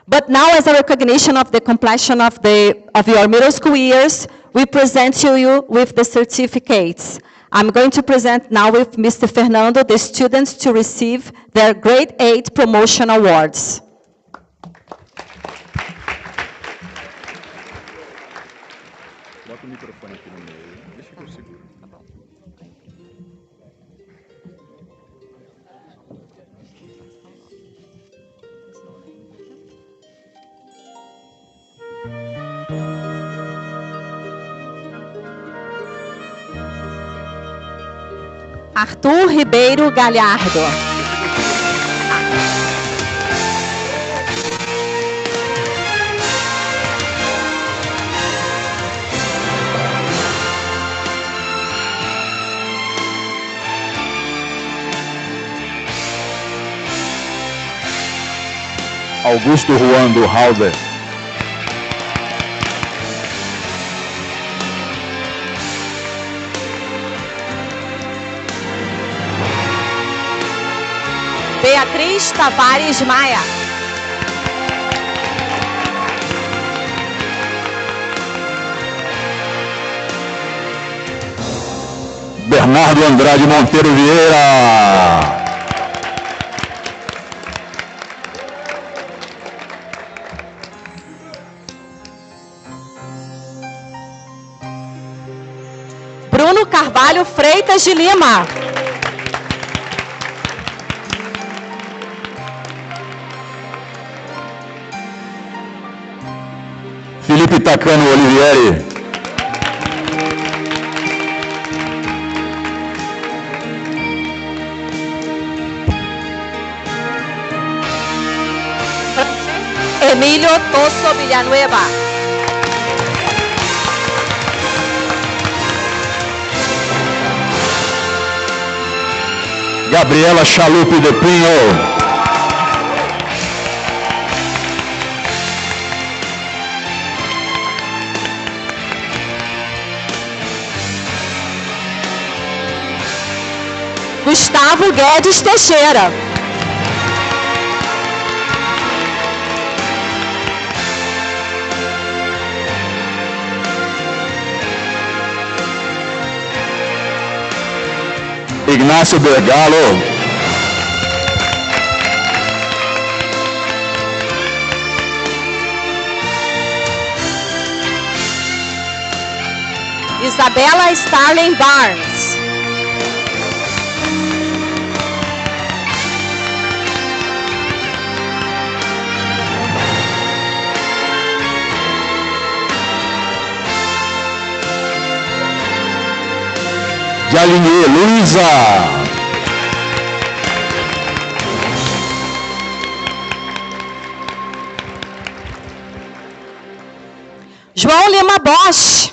But now, as a recognition of the completion of your middle school years, we present to you with the certificates. I'm going to present now with Mr. Fernando the students to receive their grade 8 promotion awards. Bota o microfone aqui no meio. Deixa que eu seguro. Tá bom. Arthur Ribeiro Galhardo. Augusto Juan do Halder. Beatriz Tavares Maia. Bernardo Andrade Monteiro Vieira. Bruno Carvalho Freitas de Lima. Felipe Tacano Olivieri. Emílio Tosso Villanueva. Gabriela Chalupe de Pinho. Gustavo Guedes Teixeira. Ignácio Bergalo. Isabela Starling Barnes. Jaline Luiza. João Lima Bosch.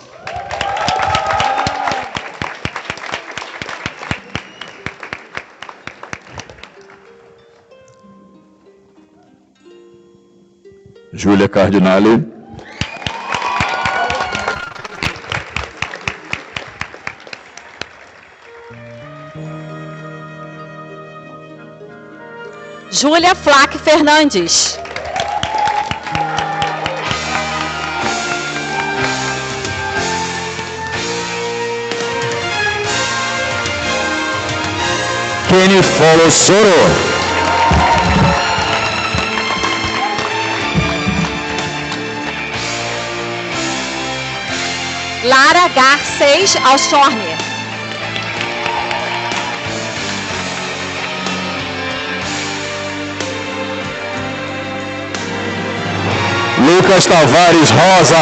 Júlia Cardinale. Júlia Flack Fernandes. Kenny Folosoro. Lara Garcês Alchorne. Lucas Tavares Rosa.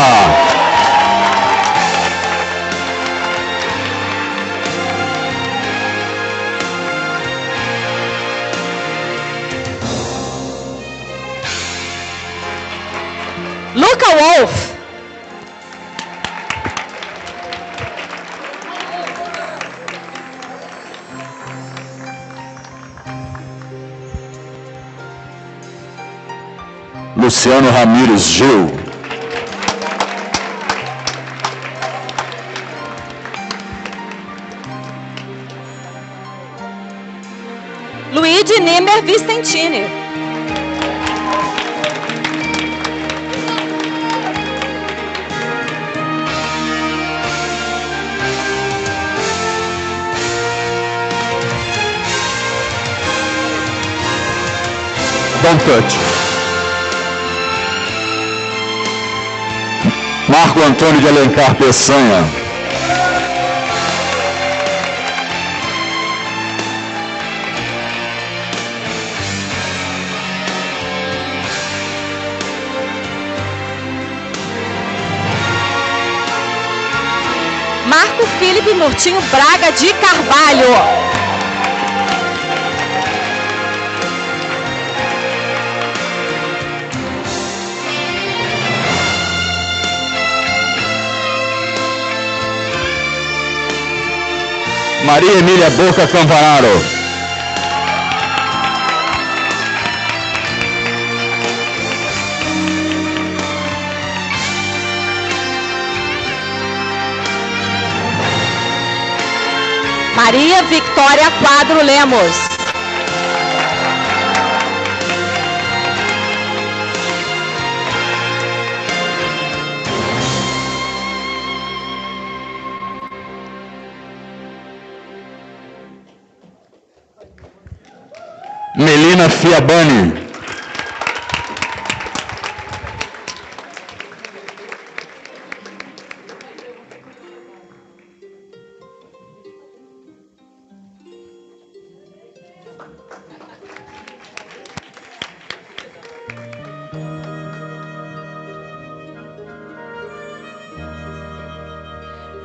Luciano Ramires Gil. Luigi Nimer Vicentini. Don't touch. Marco Antônio de Alencar Peçanha. Marco Felipe Murtinho Braga de Carvalho. Maria Emília Boca Campanaro. Maria Victória Quadro Lemos. Melina Fiabani.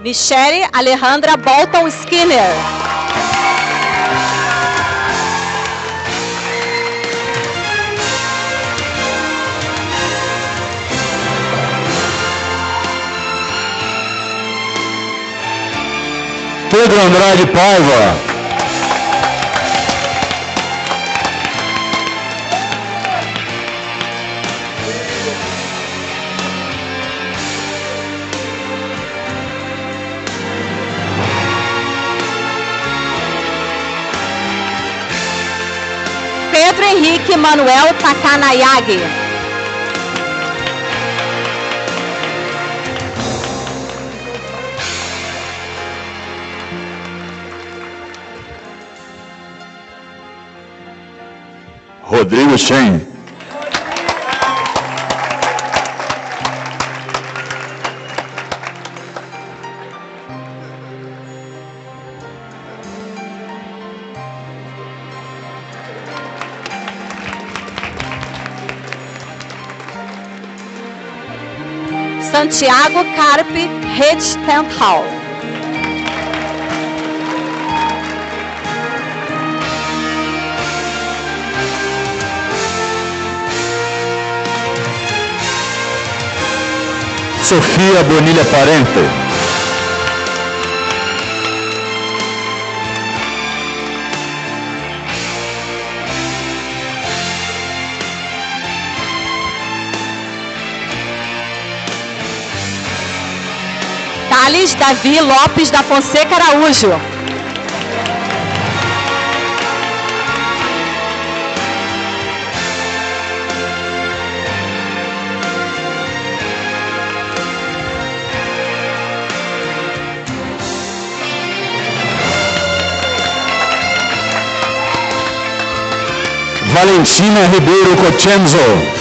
Michele Alejandra Bolton Skinner. Pedro Andrade Paiva. Pedro Henrique Manuel Takanayagi. Rodrigo Shen. Santiago Carpe Redstenthal. Sofia Bonilha Parente. Thales Davi Lopes da Fonseca Araújo. Valentina Ribeiro Cochenzo.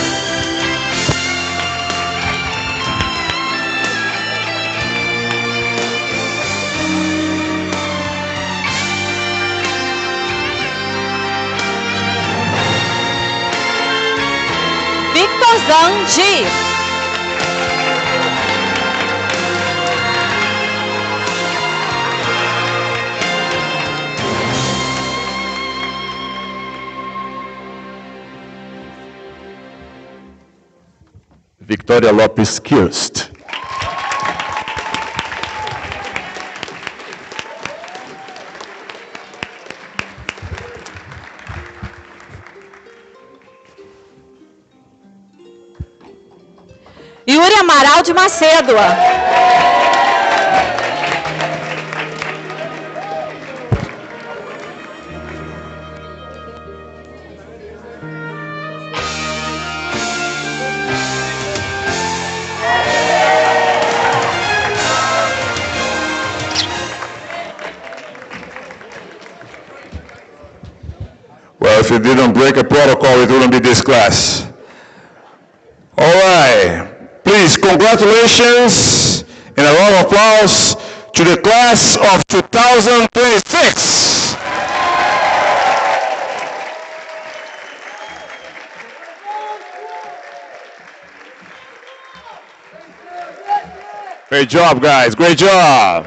Victor Zangi. Victoria Lopes Kirst. Amaral de Macedo. Well, if you didn't break a protocol, it wouldn't be this class. All right. Please, congratulations and a round of applause to the class of 2026. Great job, guys. Great job.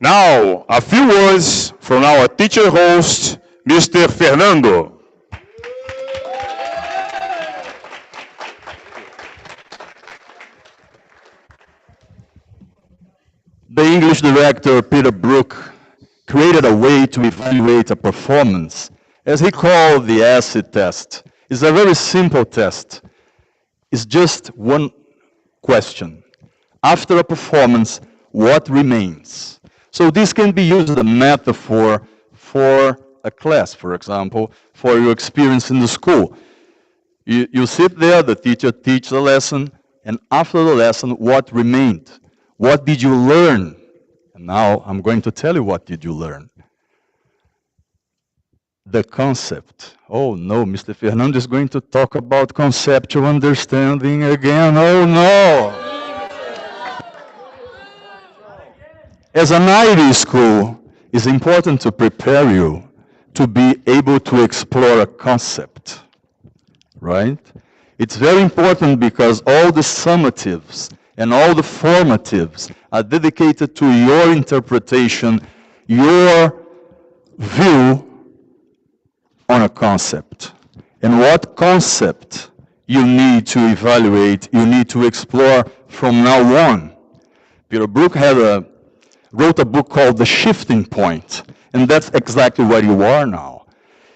Now, a few words from our teacher host, Mr. Fernando. The English director, Peter Brook, created a way to evaluate a performance, as he called the acid test. It's a very simple test. It's just one question. After a performance, what remains? So this can be used as a metaphor for a class, for example, for your experience in the school. You sit there, the teacher teaches a lesson, and after the lesson, what remained? What did you learn? And now I'm going to tell you what did you learn. The concept. Oh no, Mr. Fernando is going to talk about conceptual understanding again. Oh no! As an Ivy school, it's important to prepare you to be able to explore a concept, right? It's very important because all the summatives and all the formatives are dedicated to your interpretation, your view on a concept. And what concept you need to evaluate, you need to explore from now on. Peter Brook wrote a book called The Shifting Point, and that's exactly where you are now.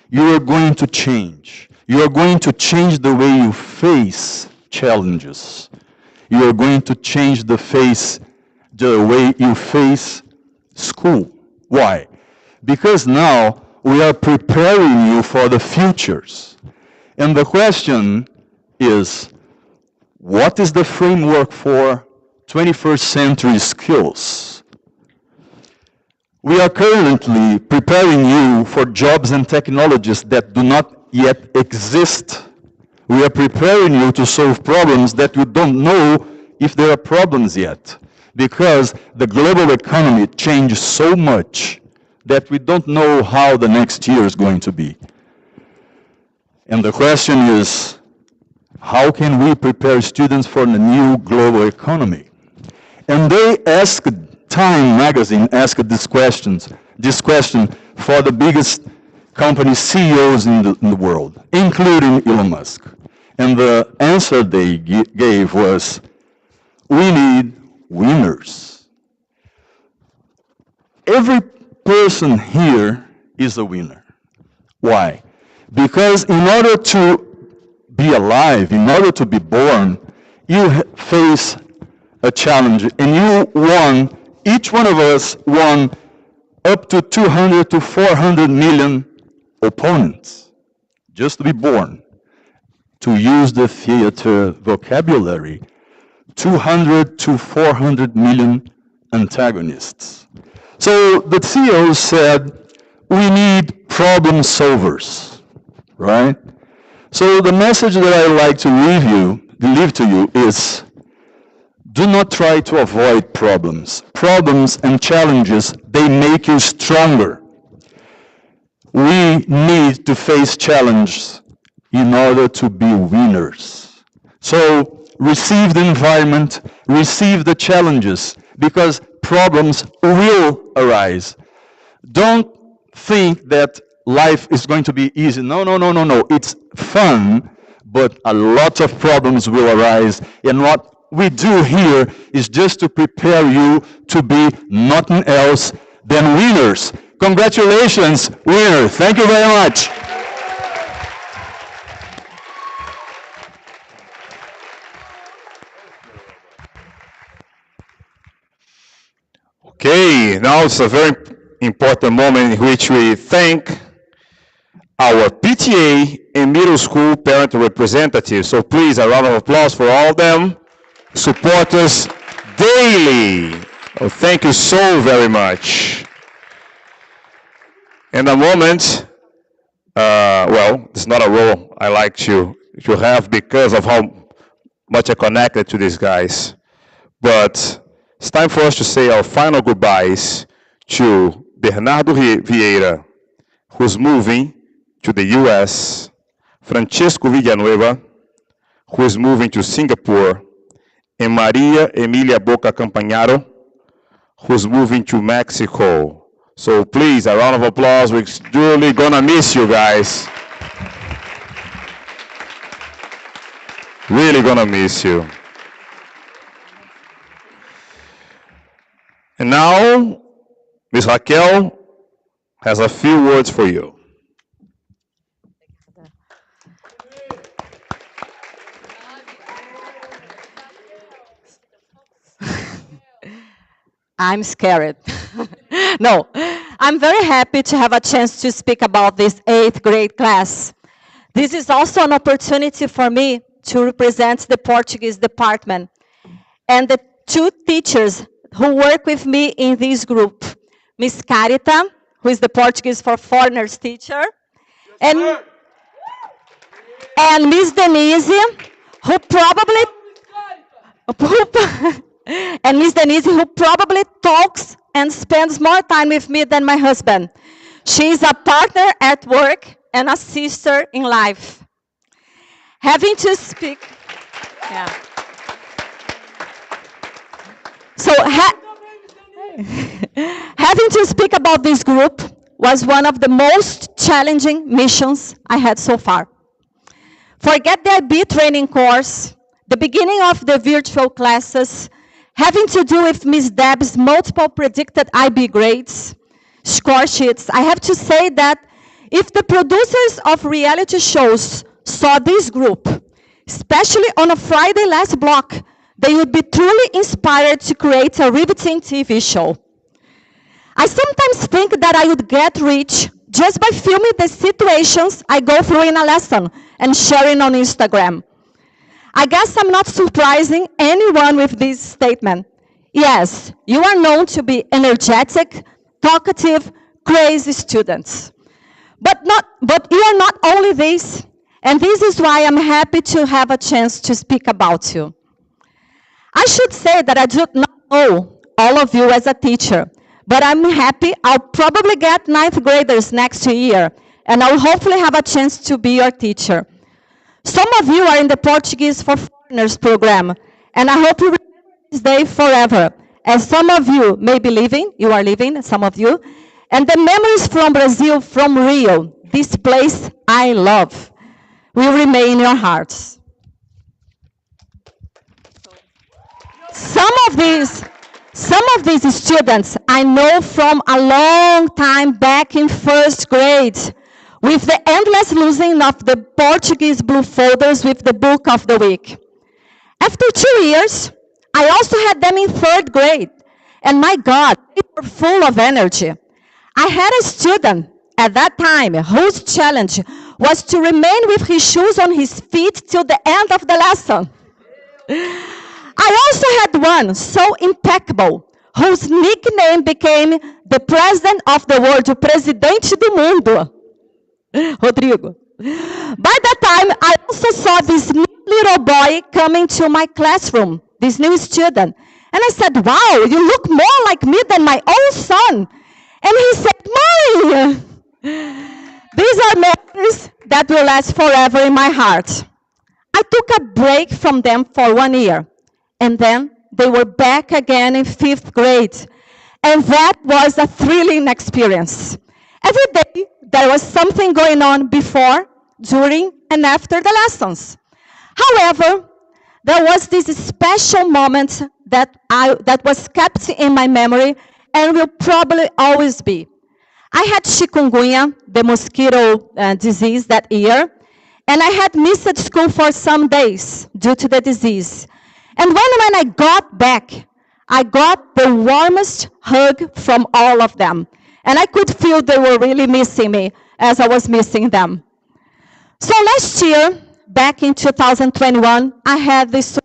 You are going to change. You are going to change the way you face challenges. You are going to change the way you face school. Why? Because now we are preparing you for the futures. And the question is, what is the framework for 21st century skills? We are currently preparing you for jobs and technologies that do not yet exist. We are preparing you to solve problems that you don't know if there are problems yet, because the global economy changed so much that we don't know how the next year is going to be. And the question is, how can we prepare students for the new global economy? And they asked, Time magazine asked this question for the biggest company CEOs in the world, including Elon Musk. And the answer they gave was, we need winners. Every person here is a winner. Why? Because in order to be alive, in order to be born, you face a challenge, and you won, each one of us won up to 200 to 400 million opponents, just to be born. To use the theater vocabulary, 200 to 400 million antagonists. So the CEO said, we need problem solvers, right? So the message that I like to leave to you is, do not try to avoid problems. Problems and challenges, they make you stronger. We need to face challenges in order to be winners. So receive the environment, receive the challenges, because problems will arise. Don't think that life is going to be easy. No. It's fun, but a lot of problems will arise. And what we do here is just to prepare you to be nothing else than winners. Congratulations, winner. Thank you very much. Okay, now it's a very important moment in which we thank our PTA and middle school parent representatives. So please, a round of applause for all of them. Support us daily. Oh, thank you so very much. In a moment, well, it's not a role I like to have because of how much I connected to these guys. But it's time for us to say our final goodbyes to Bernardo Vieira, who's moving to the US, Francisco Villanueva, who is moving to Singapore, and Maria Emilia Boca Campagnaro, who's moving to Mexico. So please, a round of applause. We're really gonna miss you guys. Really gonna miss you. And now, Ms. Raquel has a few words for you. I'm scared. No, I'm very happy to have a chance to speak about this 8th grade class. This is also an opportunity for me to represent the Portuguese department and the 2 teachers who work with me in this group. Miss Carita, who is the Portuguese for Foreigners teacher, and Miss Denise, who probably talks and spends more time with me than my husband. She's a partner at work and a sister in life. Having to speak, yeah. So having to speak about this group was one of the most challenging missions I had so far. Forget the IB training course, the beginning of the virtual classes, having to do with Ms. Deb's multiple predicted IB grades, score sheets. I have to say that if the producers of reality shows saw this group, especially on a Friday last block, they would be truly inspired to create a riveting TV show. I sometimes think that I would get rich just by filming the situations I go through in a lesson and sharing on Instagram. I guess I'm not surprising anyone with this statement. Yes, you are known to be energetic, talkative, crazy students. But you are not only this, and this is why I'm happy to have a chance to speak about you. I should say that I do not know all of you as a teacher, but I'm happy I'll probably get 9th graders next year, and I'll hopefully have a chance to be your teacher. Some of you are in the Portuguese for Foreigners program, and I hope you remember this day forever, as some of you may be leaving, some of you, and the memories from Brazil, from Rio, this place I love, will remain in your hearts. Some of these students I know from a long time back in 1st grade, with the endless losing of the Portuguese blue folders with the book of the week. After 2 years, I also had them in 3rd grade, and my God, they were full of energy. I had a student at that time whose challenge was to remain with his shoes on his feet till the end of the lesson. I also had one so impeccable, whose nickname became the president of the world, o presidente do mundo, Rodrigo. By that time, I also saw this new little boy coming to my classroom, this new student. And I said, wow, you look more like me than my own son. And he said, Mommy, these are memories that will last forever in my heart. I took a break from them for 1 year. And then they were back again in 5th grade. And that was a thrilling experience. Every day, there was something going on before, during, and after the lessons. However, there was this special moment that was kept in my memory and will probably always be. I had chikungunya, the mosquito disease that year, and I had missed school for some days due to the disease. And when I got back, I got the warmest hug from all of them. And I could feel they were really missing me as I was missing them. So last year, back in 2021, I had this.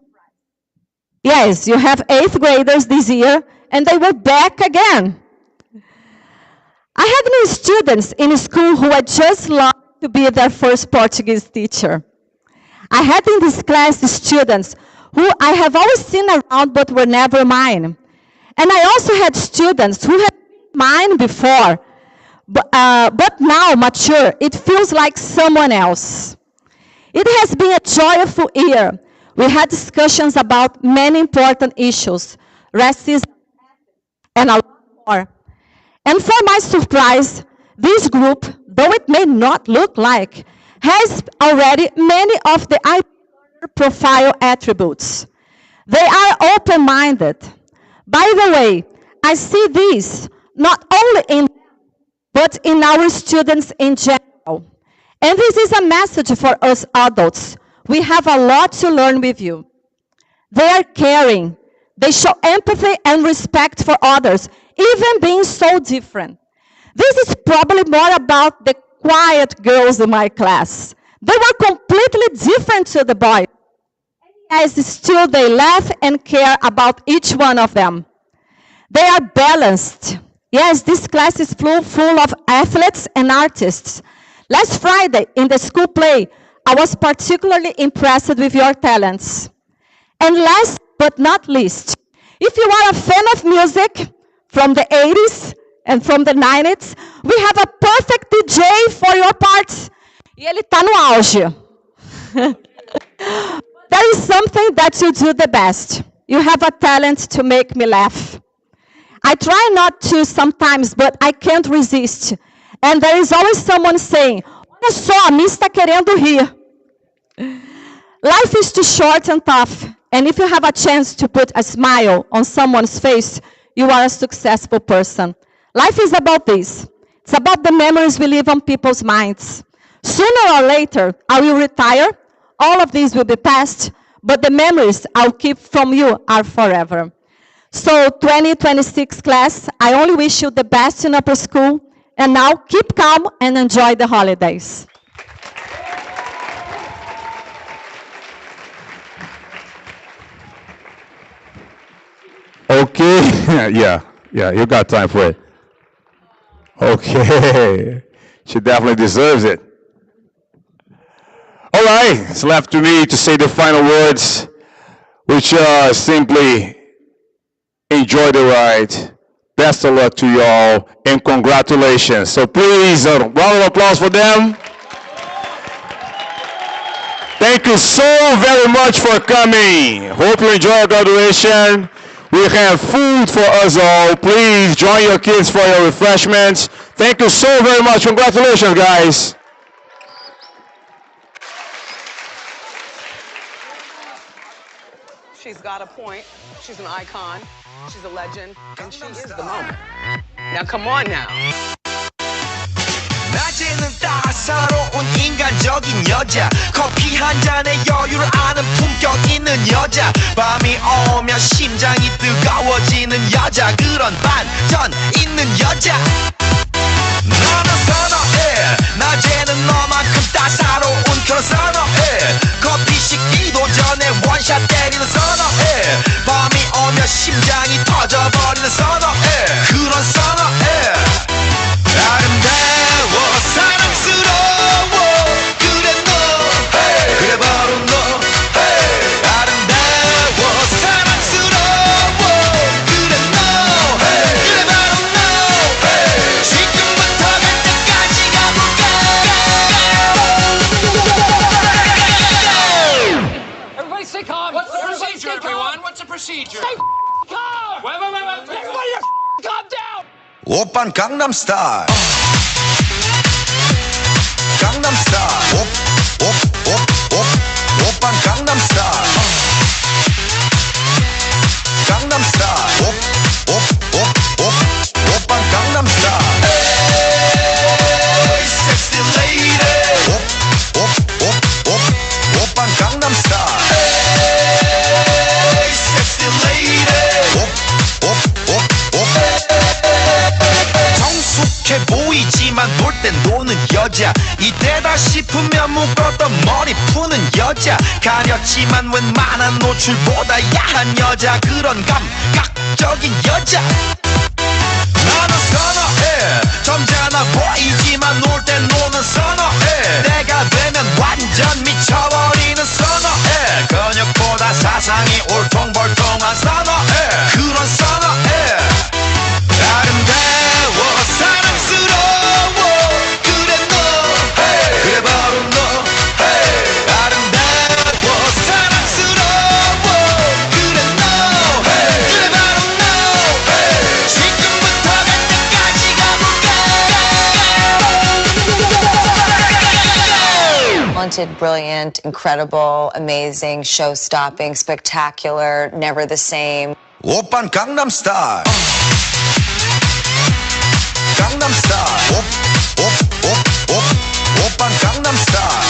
Yes, you have 8th graders this year, and they were back again. I had new students in school who had just learned to be their first Portuguese teacher. I had in this class students who I have always seen around but were never mine. And I also had students who had been mine before, but now mature, it feels like someone else. It has been a joyful year. We had discussions about many important issues, racism, and a lot more. And for my surprise, this group, though it may not look like, has already many of the ideal profile attributes. They are open-minded. By the way, I see this not only in them, but in our students in general. And this is a message for us adults. We have a lot to learn with you. They are caring. They show empathy and respect for others, even being so different. This is probably more about the quiet girls in my class. They were completely different to the boys. As still they laugh and care about each one of them. They are balanced. Yes, this class is full of athletes and artists. Last Friday, in the school play, I was particularly impressed with your talents. And last but not least, if you are a fan of music from the 80s and from the 90s, we have a perfect DJ for your parts. E ele está no auge. There is something that you do the best. You have a talent to make me laugh. I try not to sometimes, but I can't resist. And there is always someone saying, olha só, a Miss está querendo rir. Life is too short and tough. And if you have a chance to put a smile on someone's face, you are a successful person. Life is about this. It's about the memories we leave on people's minds. Sooner or later, I will retire. All of these will be past, but the memories I'll keep from you are forever. So 2026 class, I only wish you the best in upper school. And now keep calm and enjoy the holidays. Okay, yeah, you got time for it. Okay, she definitely deserves it. All right, it's left to me to say the final words, which are simply enjoy the ride. Best of luck to you all, and congratulations. So please, a round of applause for them. Thank you so very much for coming. Hope you enjoy your graduation. We have food for us all. Please join your kids for your refreshments. Thank you so very much. Congratulations, guys. She's got a point. She's an icon. She's a legend. And she is the moment. Now, come on now. 낮에는 따사로운 인간적인 여자 커피 한 잔에 여유를 아는 품격 있는 여자 밤이 오면 심장이 뜨거워지는 여자 그런 반전 있는 여자 너는 선어해 낮에는 너만큼 따사로운 그런 선어해 커피 식기도 전에 원샷 때리는 선어해 밤이 오면 심장이 터져버리는 선어해 그런 선어해 아름다워 사랑스러워 그래 너 hey. 그래 바로 너 hey. 아름다워 사랑스러워 그래 너 hey. 그래 바로 너 hey. 지금부터 갈 때까지 가볼까 Everybody stay calm. What's the procedure, everyone? What's the procedure? Stay calm. Wait. Everybody calm down. 오빤 강남스타일 강남스타일 오빤 강남스타일 강남스타일 오빤 강남스타일 Hey sexy lady 오빤 강남스타일 Hey sexy lady 여자 이때다 싶으면 묶었던 머리 푸는 여자 가렸지만 웬만한 노출보다 야한 여자 그런 감각적인 여자 나는 선어해 점잖아 보이지만 놀 땐 노는 선어해 내가 되면 완전 미쳐버리는 선어해 근육보다 사상이 올통벌통한 선어해 그런 선어해 아름다워 사랑스러워 그래 너 hey. 그래 바로 너 hey. 아름다워 사랑스러워 그래 너 hey. 그래 바로 너 hey. 지금부터 갈 때까지 가볼까 Talented, brilliant, incredible, amazing, show-stopping, spectacular, never the same. 오빤 강남스타일 강남스타일 오빤 강남스타일